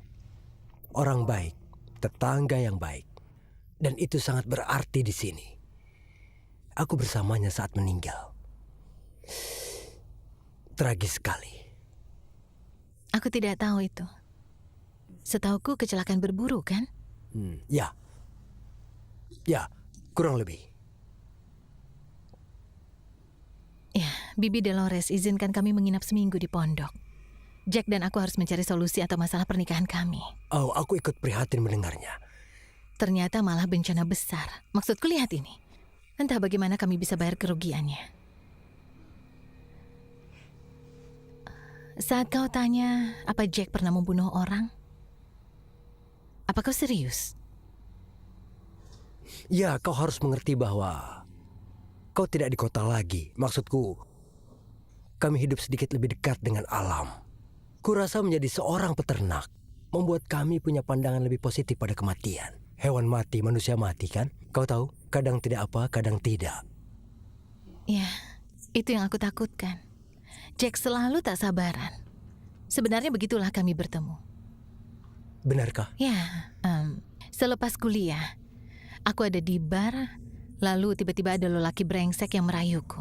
Orang baik, tetangga yang baik. Dan itu sangat berarti di sini. Aku bersamanya saat meninggal. Tragis sekali. Aku tidak tahu itu. Setauku kecelakaan berburu, kan? Ya. Ya, kurang lebih. Ya, Bibi Dolores izinkan kami menginap seminggu di pondok. Jack dan aku harus mencari solusi atau masalah pernikahan kami. Oh, aku ikut prihatin mendengarnya. Ternyata malah bencana besar. Maksudku lihat ini. Entah bagaimana kami bisa bayar kerugiannya. Saat kau tanya, apa Jack pernah membunuh orang? Apa kau serius? Ya, kau harus mengerti bahwa kau tidak di kota lagi. Maksudku, kami hidup sedikit lebih dekat dengan alam. Kurasa menjadi seorang peternak membuat kami punya pandangan lebih positif pada kematian. Hewan mati, manusia mati kan? Kau tahu, kadang tidak apa, kadang tidak. Ya, itu yang aku takutkan. Jack selalu tak sabaran. Sebenarnya begitulah kami bertemu. Benarkah? Ya, selepas kuliah, aku ada di bar, lalu tiba-tiba ada lelaki brengsek yang merayuku.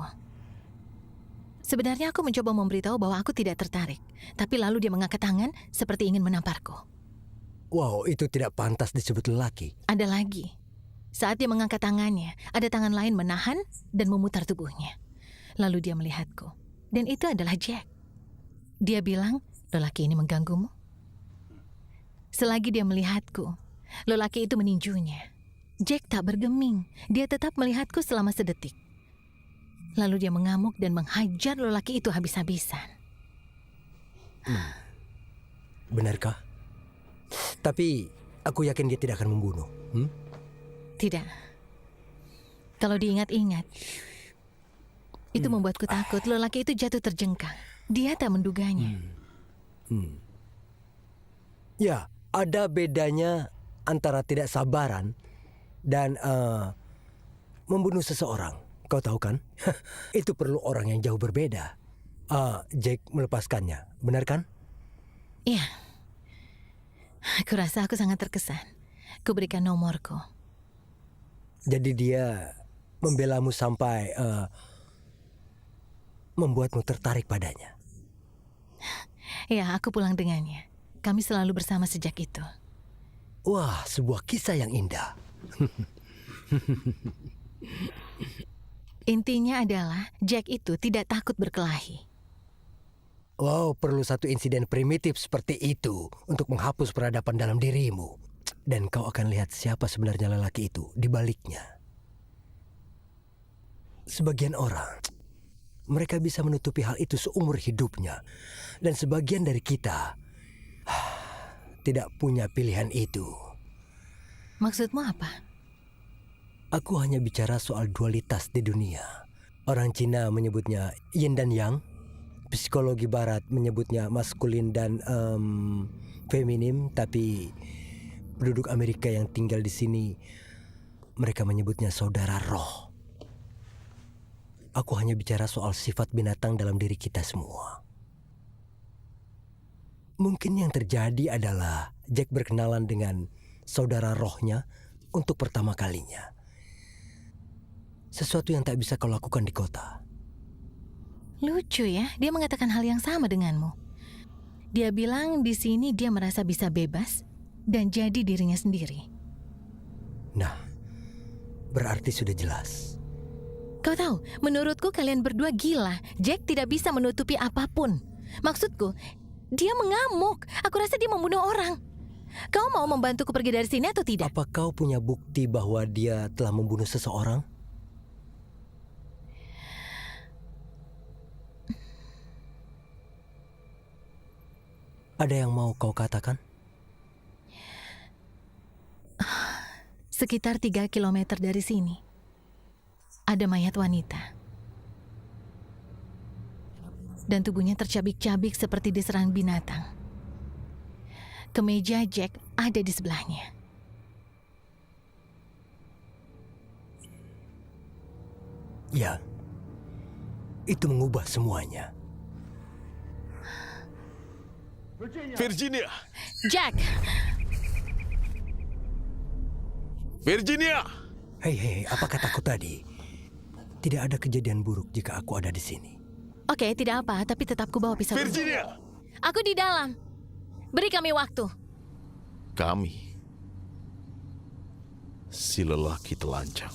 Sebenarnya aku mencoba memberitahu bahwa aku tidak tertarik, tapi lalu dia mengangkat tangan seperti ingin menamparku. Wow, itu tidak pantas disebut lelaki. Ada lagi. Saat dia mengangkat tangannya, ada tangan lain menahan dan memutar tubuhnya. Lalu dia melihatku. Dan itu adalah Jack. Dia bilang, lelaki ini mengganggumu? Selagi dia melihatku, lelaki itu meninjunya. Jack tak bergeming. Dia tetap melihatku selama sedetik. Lalu dia mengamuk dan menghajar lelaki itu habis-habisan. Benarkah? Tapi aku yakin dia tidak akan membunuh. Tidak. Kalau diingat-ingat, itu membuatku takut. Lelaki itu jatuh terjengkang. Dia tak menduganya. Ya, ada bedanya antara tidak sabaran dan membunuh seseorang. Kau tahu kan? Itu perlu orang yang jauh berbeda. Jack melepaskannya, benar kan? Iya. Aku rasa aku sangat terkesan. Ku berikan nomorku. Jadi dia membelamu sampai membuatmu tertarik padanya. Ya, aku pulang dengannya. Kami selalu bersama sejak itu. Wah, sebuah kisah yang indah. Intinya adalah Jack itu tidak takut berkelahi. Wow, perlu satu insiden primitif seperti itu untuk menghapus peradaban dalam dirimu. Dan kau akan lihat siapa sebenarnya lelaki itu di baliknya. Sebagian orang, mereka bisa menutupi hal itu seumur hidupnya. Dan sebagian dari kita tidak punya pilihan itu. Maksudmu apa? Aku hanya bicara soal dualitas di dunia. Orang Cina menyebutnya yin dan yang. Psikologi barat menyebutnya maskulin dan feminim. Tapi penduduk Amerika yang tinggal di sini, mereka menyebutnya saudara roh. Aku hanya bicara soal sifat binatang dalam diri kita semua. Mungkin yang terjadi adalah Jack berkenalan dengan saudara rohnya untuk pertama kalinya. Sesuatu yang tak bisa kau lakukan di kota. Lucu ya, dia mengatakan hal yang sama denganmu. Dia bilang di sini dia merasa bisa bebas dan jadi dirinya sendiri. Nah, berarti sudah jelas. Kau tahu, menurutku kalian berdua gila. Jack tidak bisa menutupi apapun. Maksudku, dia mengamuk. Aku rasa dia membunuh orang. Kau mau membantuku pergi dari sini atau tidak? Apa kau punya bukti bahwa dia telah membunuh seseorang? Ada yang mau kau katakan? Sekitar 3 kilometer dari sini, ada mayat wanita. Dan tubuhnya tercabik-cabik seperti diserang binatang. Kemeja Jack ada di sebelahnya. Ya, itu mengubah semuanya. Virginia! Jack, Virginia! Hei, apa kataku tadi? Tidak ada kejadian buruk jika aku ada di sini. oke, tidak apa, tapi tetap ku bawa pisau. Virginia! Aku di dalam. Beri kami waktu. Kami. Si lelaki telanjang.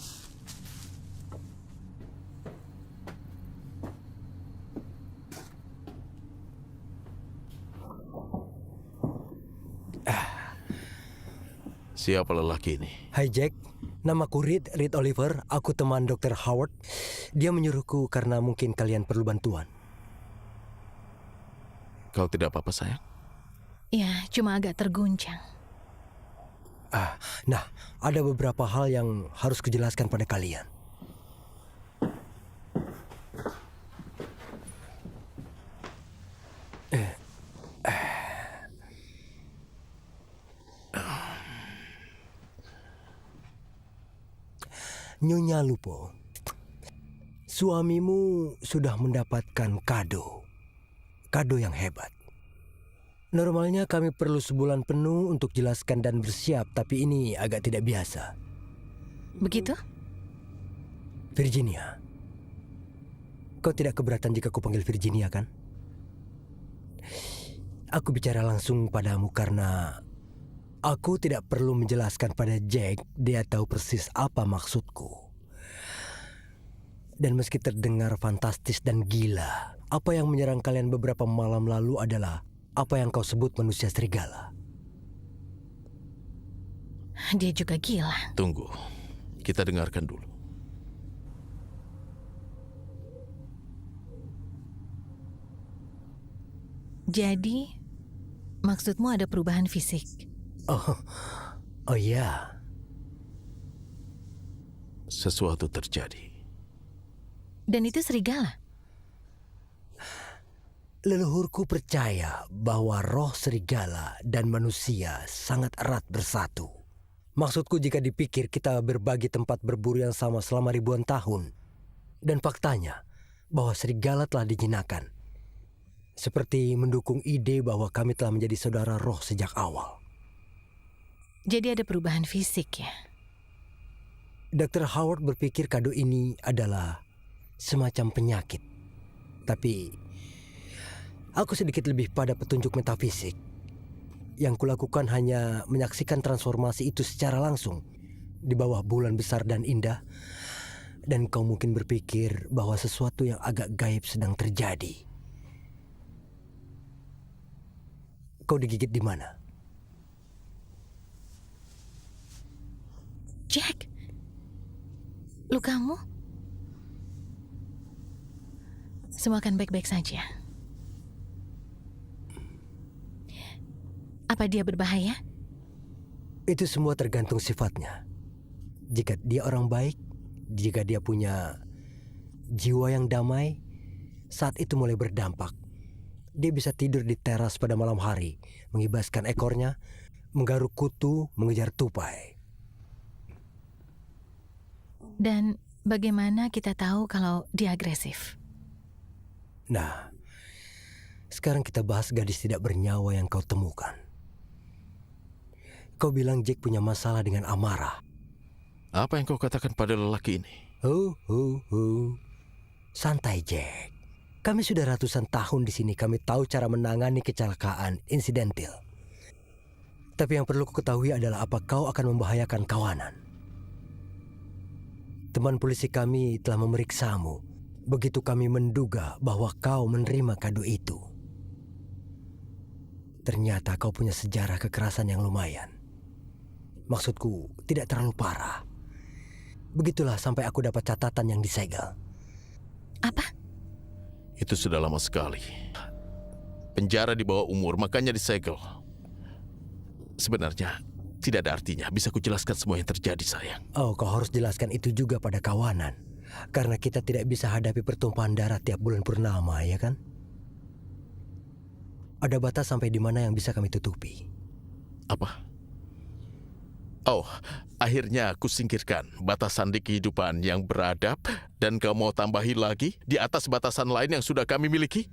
Siapa lelaki ini? Hai Jack, namaku Reed Oliver. Aku teman Dr. Howard. Dia menyuruhku karena mungkin kalian perlu bantuan. Kau tidak apa-apa, sayang? Ya, cuma agak terguncang. Nah, ada beberapa hal yang harus kujelaskan pada kalian. Nyonya Lupo, suamimu sudah mendapatkan kado yang hebat. Normalnya kami perlu sebulan penuh untuk jelaskan dan bersiap, tapi ini agak tidak biasa. Begitu? Virginia, kau tidak keberatan jika aku panggil Virginia, kan? Aku bicara langsung padamu karena aku tidak perlu menjelaskan pada Jack, dia tahu persis apa maksudku. Dan meski terdengar fantastis dan gila, apa yang menyerang kalian beberapa malam lalu adalah apa yang kau sebut manusia serigala. Dia juga gila. Tunggu. Kita dengarkan dulu. Jadi, maksudmu ada perubahan fisik? Oh ya, Sesuatu terjadi. Dan itu serigala? leluhurku percaya bahwa roh serigala dan manusia sangat erat bersatu. Maksudku jika dipikir kita berbagi tempat berburu yang sama selama ribuan tahun. Dan faktanya bahwa serigala telah dijinakkan. Seperti mendukung ide bahwa kami telah menjadi saudara roh sejak awal. Jadi ada perubahan fisik ya? Dr. Howard berpikir kado ini adalah semacam penyakit. Tapi aku sedikit lebih pada petunjuk metafisik. Yang kulakukan hanya menyaksikan transformasi itu secara langsung di bawah bulan besar dan indah. Dan kau mungkin berpikir bahwa sesuatu yang agak gaib sedang terjadi. Kau digigit di mana? Jack, lukamu? Semua akan baik-baik saja. Apa dia berbahaya? Itu semua tergantung sifatnya. Jika dia orang baik, jika dia punya jiwa yang damai, saat itu mulai berdampak. Dia bisa tidur di teras pada malam hari, mengibaskan ekornya, menggaruk kutu, mengejar tupai. Dan bagaimana kita tahu kalau dia agresif? Nah, sekarang kita bahas gadis tidak bernyawa yang kau temukan. Kau bilang Jack punya masalah dengan amarah. Apa yang kau katakan pada lelaki ini? Santai, Jack. Kami sudah ratusan tahun di sini. Kami tahu cara menangani kecelakaan insidental. Tapi yang perlu ku ketahui adalah apa kau akan membahayakan kawanan. Teman polisi kami telah memeriksamu. Begitu kami menduga bahwa kau menerima kado itu. Ternyata kau punya sejarah kekerasan yang lumayan. Maksudku, tidak terlalu parah. Begitulah sampai aku dapat catatan yang disegel. Apa? Itu sudah lama sekali. Penjara di bawah umur, makanya disegel. Sebenarnya tidak ada artinya. Bisa kujelaskan semua yang terjadi, sayang. Oh, kau harus jelaskan itu juga pada kawanan. Karena kita tidak bisa hadapi pertumpahan darah tiap bulan purnama, ya kan? Ada batas sampai di mana yang bisa kami tutupi. Apa? Oh, akhirnya aku singkirkan batasan di kehidupan yang beradab dan kau mau tambahi lagi di atas batasan lain yang sudah kami miliki?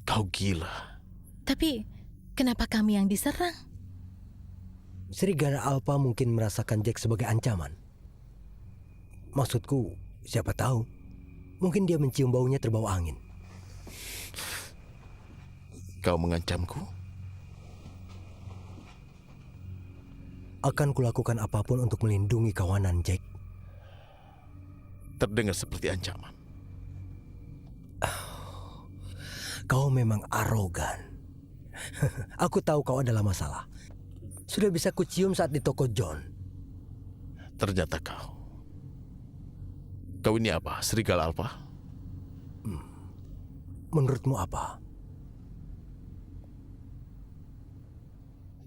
Kau gila. Tapi kenapa kami yang diserang? Serigala Alpha mungkin merasakan Jack sebagai ancaman. Maksudku, siapa tahu. Mungkin dia mencium baunya terbawa angin. Kau mengancamku? Akan kulakukan apapun untuk melindungi kawanan, Jack. Terdengar seperti ancaman. Kau memang arogan. Aku tahu kau adalah masalah. Sudah bisa kucium saat di toko John. Ternyata kau. Kau ini apa? Serigala Alpha? Menurutmu apa?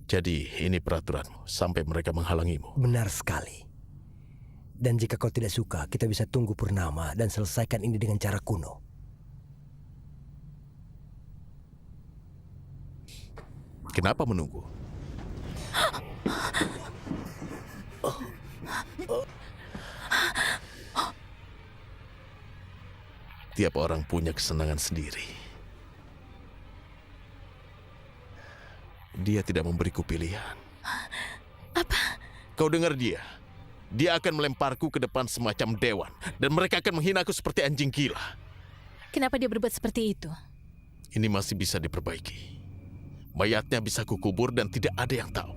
Jadi ini peraturanmu sampai mereka menghalangimu. Benar sekali. Dan jika kau tidak suka, kita bisa tunggu purnama dan selesaikan ini dengan cara kuno. Kenapa menunggu? Tiap orang punya kesenangan sendiri. Dia tidak memberiku pilihan. Apa? Kau dengar dia? Dia akan melemparku ke depan semacam dewan. Dan mereka akan menghinaku seperti anjing gila. Kenapa dia berbuat seperti itu? Ini masih bisa diperbaiki. Mayatnya bisa kukubur dan tidak ada yang tahu.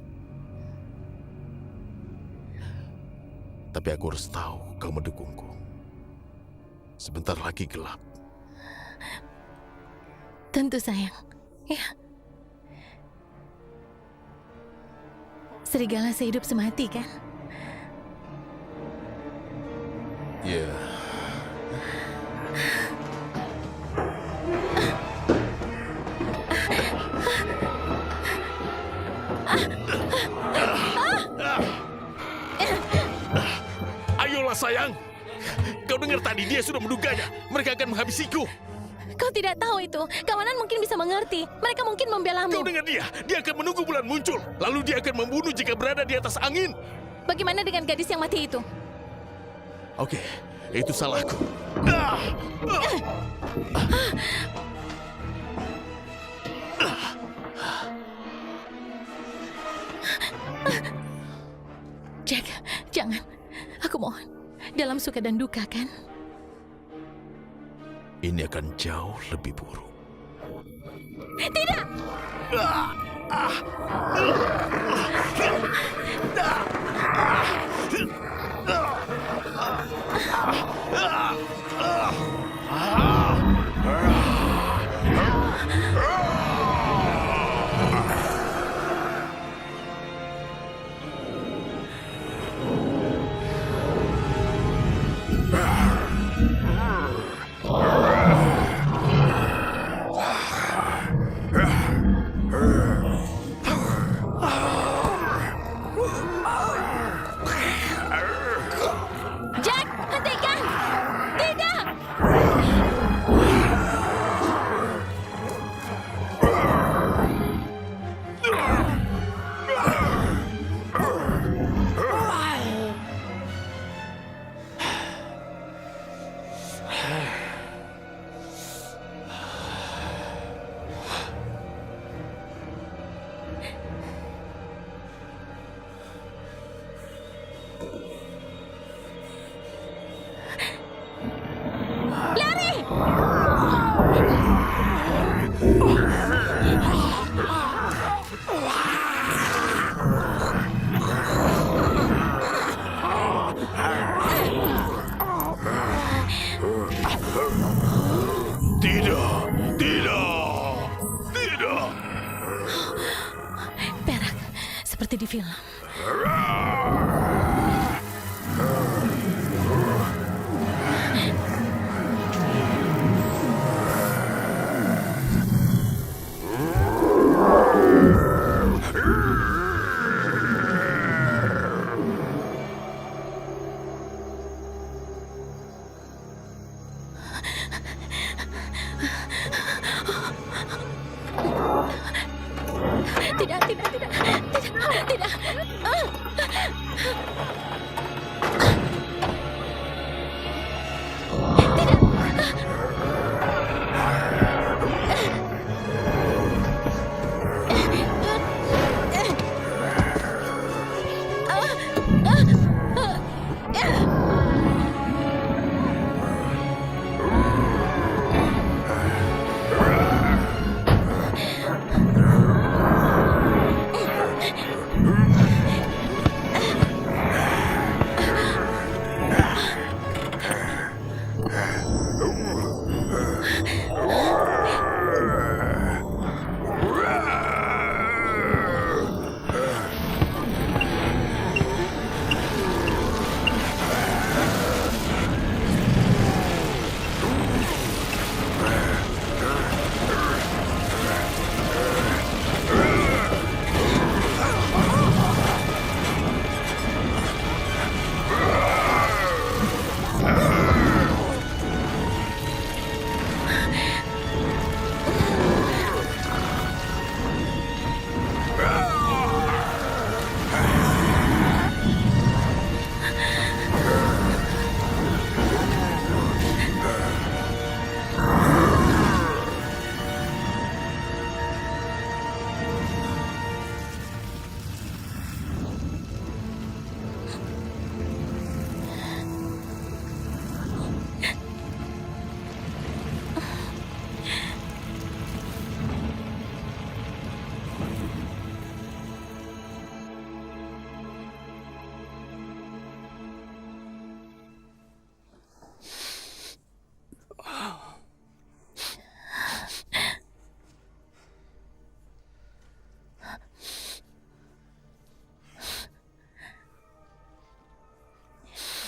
Tapi aku harus tahu kau mendukungku. Sebentar lagi gelap. Tentu sayang. Ya. Serigala sehidup semati kan? Ya. Ayolah sayang. Kau dengar tadi dia sudah menduganya. Mereka akan menghabisiku. Kau tidak tahu itu. Kawanan mungkin bisa mengerti. Mereka mungkin membelamu. Kau dengar dia. Dia akan menunggu bulan muncul. Lalu dia akan membunuh jika berada di atas angin. Bagaimana dengan gadis yang mati itu? Oke, itu salahku. Jack, jangan. Aku mohon. Dalam suka dan duka kan? Ini akan jauh lebih buruk. Tidak! Jack, hentikan! Tidak! Tidak, tidak, tidak. Perak, seperti di film. Tidak, tidak, tidak.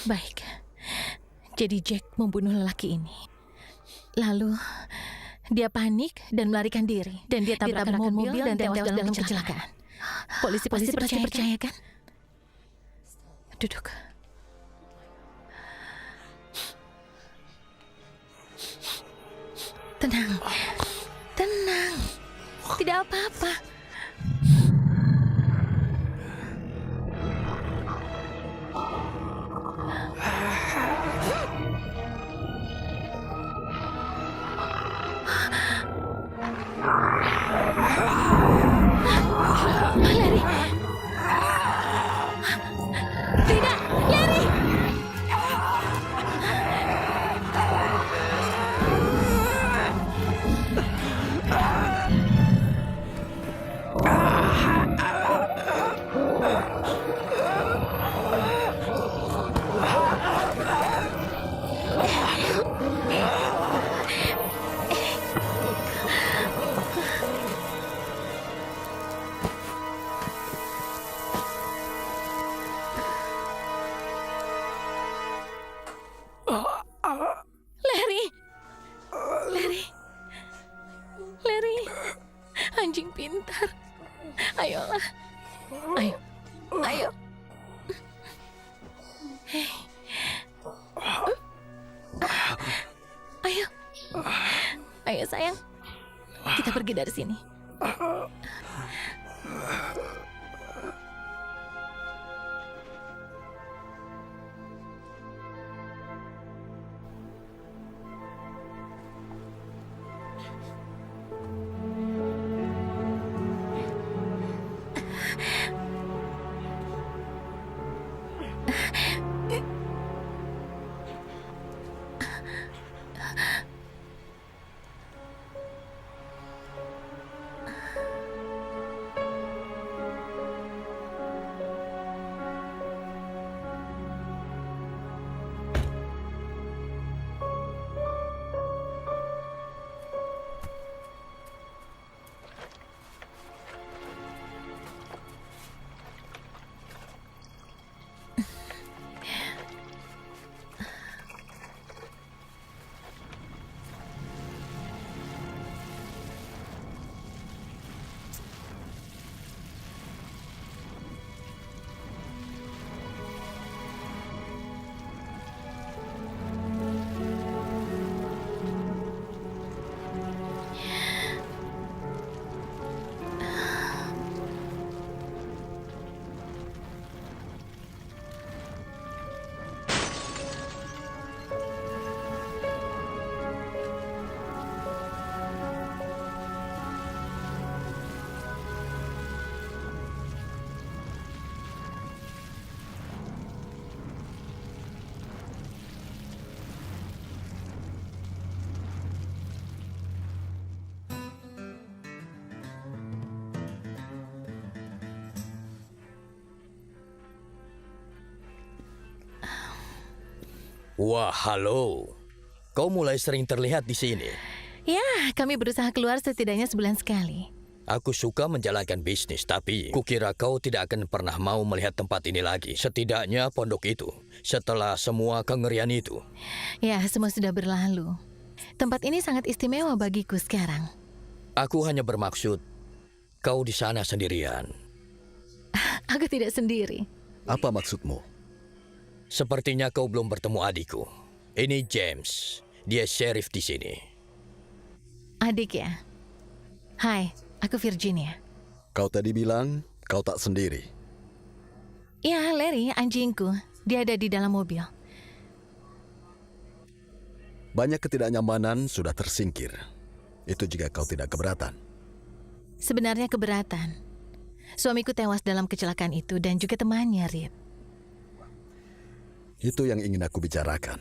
Baik. Jadi Jack membunuh lelaki ini. Lalu dia panik dan melarikan diri. Dan dia tabrakan mobil dan tewas dalam kecelakaan. Polisi pasti percaya kan? Duduk. Tenang. Tenang. Tidak apa-apa. Larry. Tidak, Larry. Larry. Larry. Larry. Anjing pintar. Ayolah. Ayo. Ayo. Hei. Ayo. Ayo sayang. Kita pergi dari sini. Wah, halo. Kau mulai sering terlihat di sini. Ya, kami berusaha keluar setidaknya sebulan sekali. Aku suka menjalankan bisnis, tapi kukira kau tidak akan pernah mau melihat tempat ini lagi. Setidaknya pondok itu, setelah semua kengerian itu. Ya, semua sudah berlalu. Tempat ini sangat istimewa bagiku sekarang. Aku hanya bermaksud, kau di sana sendirian. Aku tidak sendiri. Apa maksudmu? Sepertinya kau belum bertemu adikku. Ini James. Dia sheriff di sini. Adik ya? Hai, aku Virginia. Kau tadi bilang kau tak sendiri. Ya, Larry, anjingku. Dia ada di dalam mobil. Banyak ketidaknyamanan sudah tersingkir. Itu jika kau tidak keberatan. Sebenarnya keberatan. Suamiku tewas dalam kecelakaan itu dan juga temannya, Reed. Itu yang ingin aku bicarakan.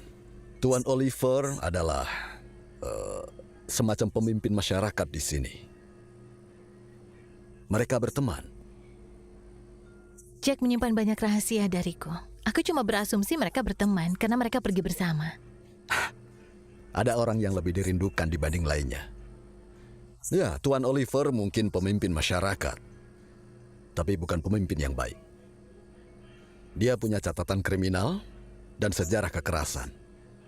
Tuan Oliver adalah semacam pemimpin masyarakat di sini. Mereka berteman. Jack menyimpan banyak rahasia dariku. Aku cuma berasumsi mereka berteman karena mereka pergi bersama. Ada orang yang lebih dirindukan dibanding lainnya. Ya, Tuan Oliver mungkin pemimpin masyarakat. Tapi bukan pemimpin yang baik. Dia punya catatan kriminal dan sejarah kekerasan.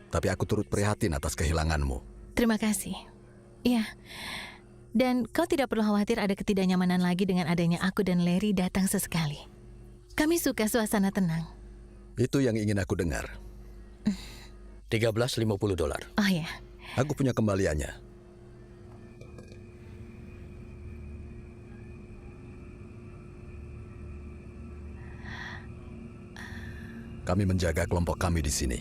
Tapi aku turut prihatin atas kehilanganmu. Terima kasih. Iya. Dan kau tidak perlu khawatir ada ketidaknyamanan lagi dengan adanya aku dan Larry datang sesekali. Kami suka suasana tenang. Itu yang ingin aku dengar. $13.50. Oh ya, Aku punya kembaliannya. Kami menjaga kelompok kami di sini.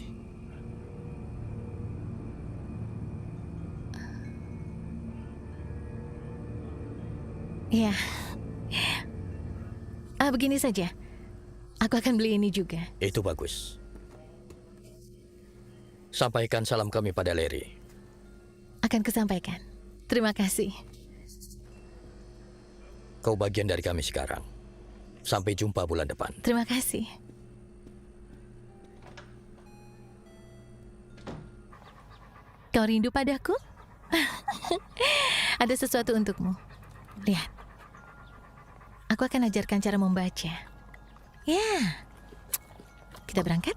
iya. Begini saja. Aku akan beli ini juga. Itu bagus. Sampaikan salam kami pada Larry. Akan kusampaikan. Terima kasih. Kau bagian dari kami sekarang. Sampai jumpa bulan depan. Terima kasih. Kau rindu padaku? Ada sesuatu untukmu. Lihat. Aku akan ajarkan cara membaca. Ya. Kita berangkat?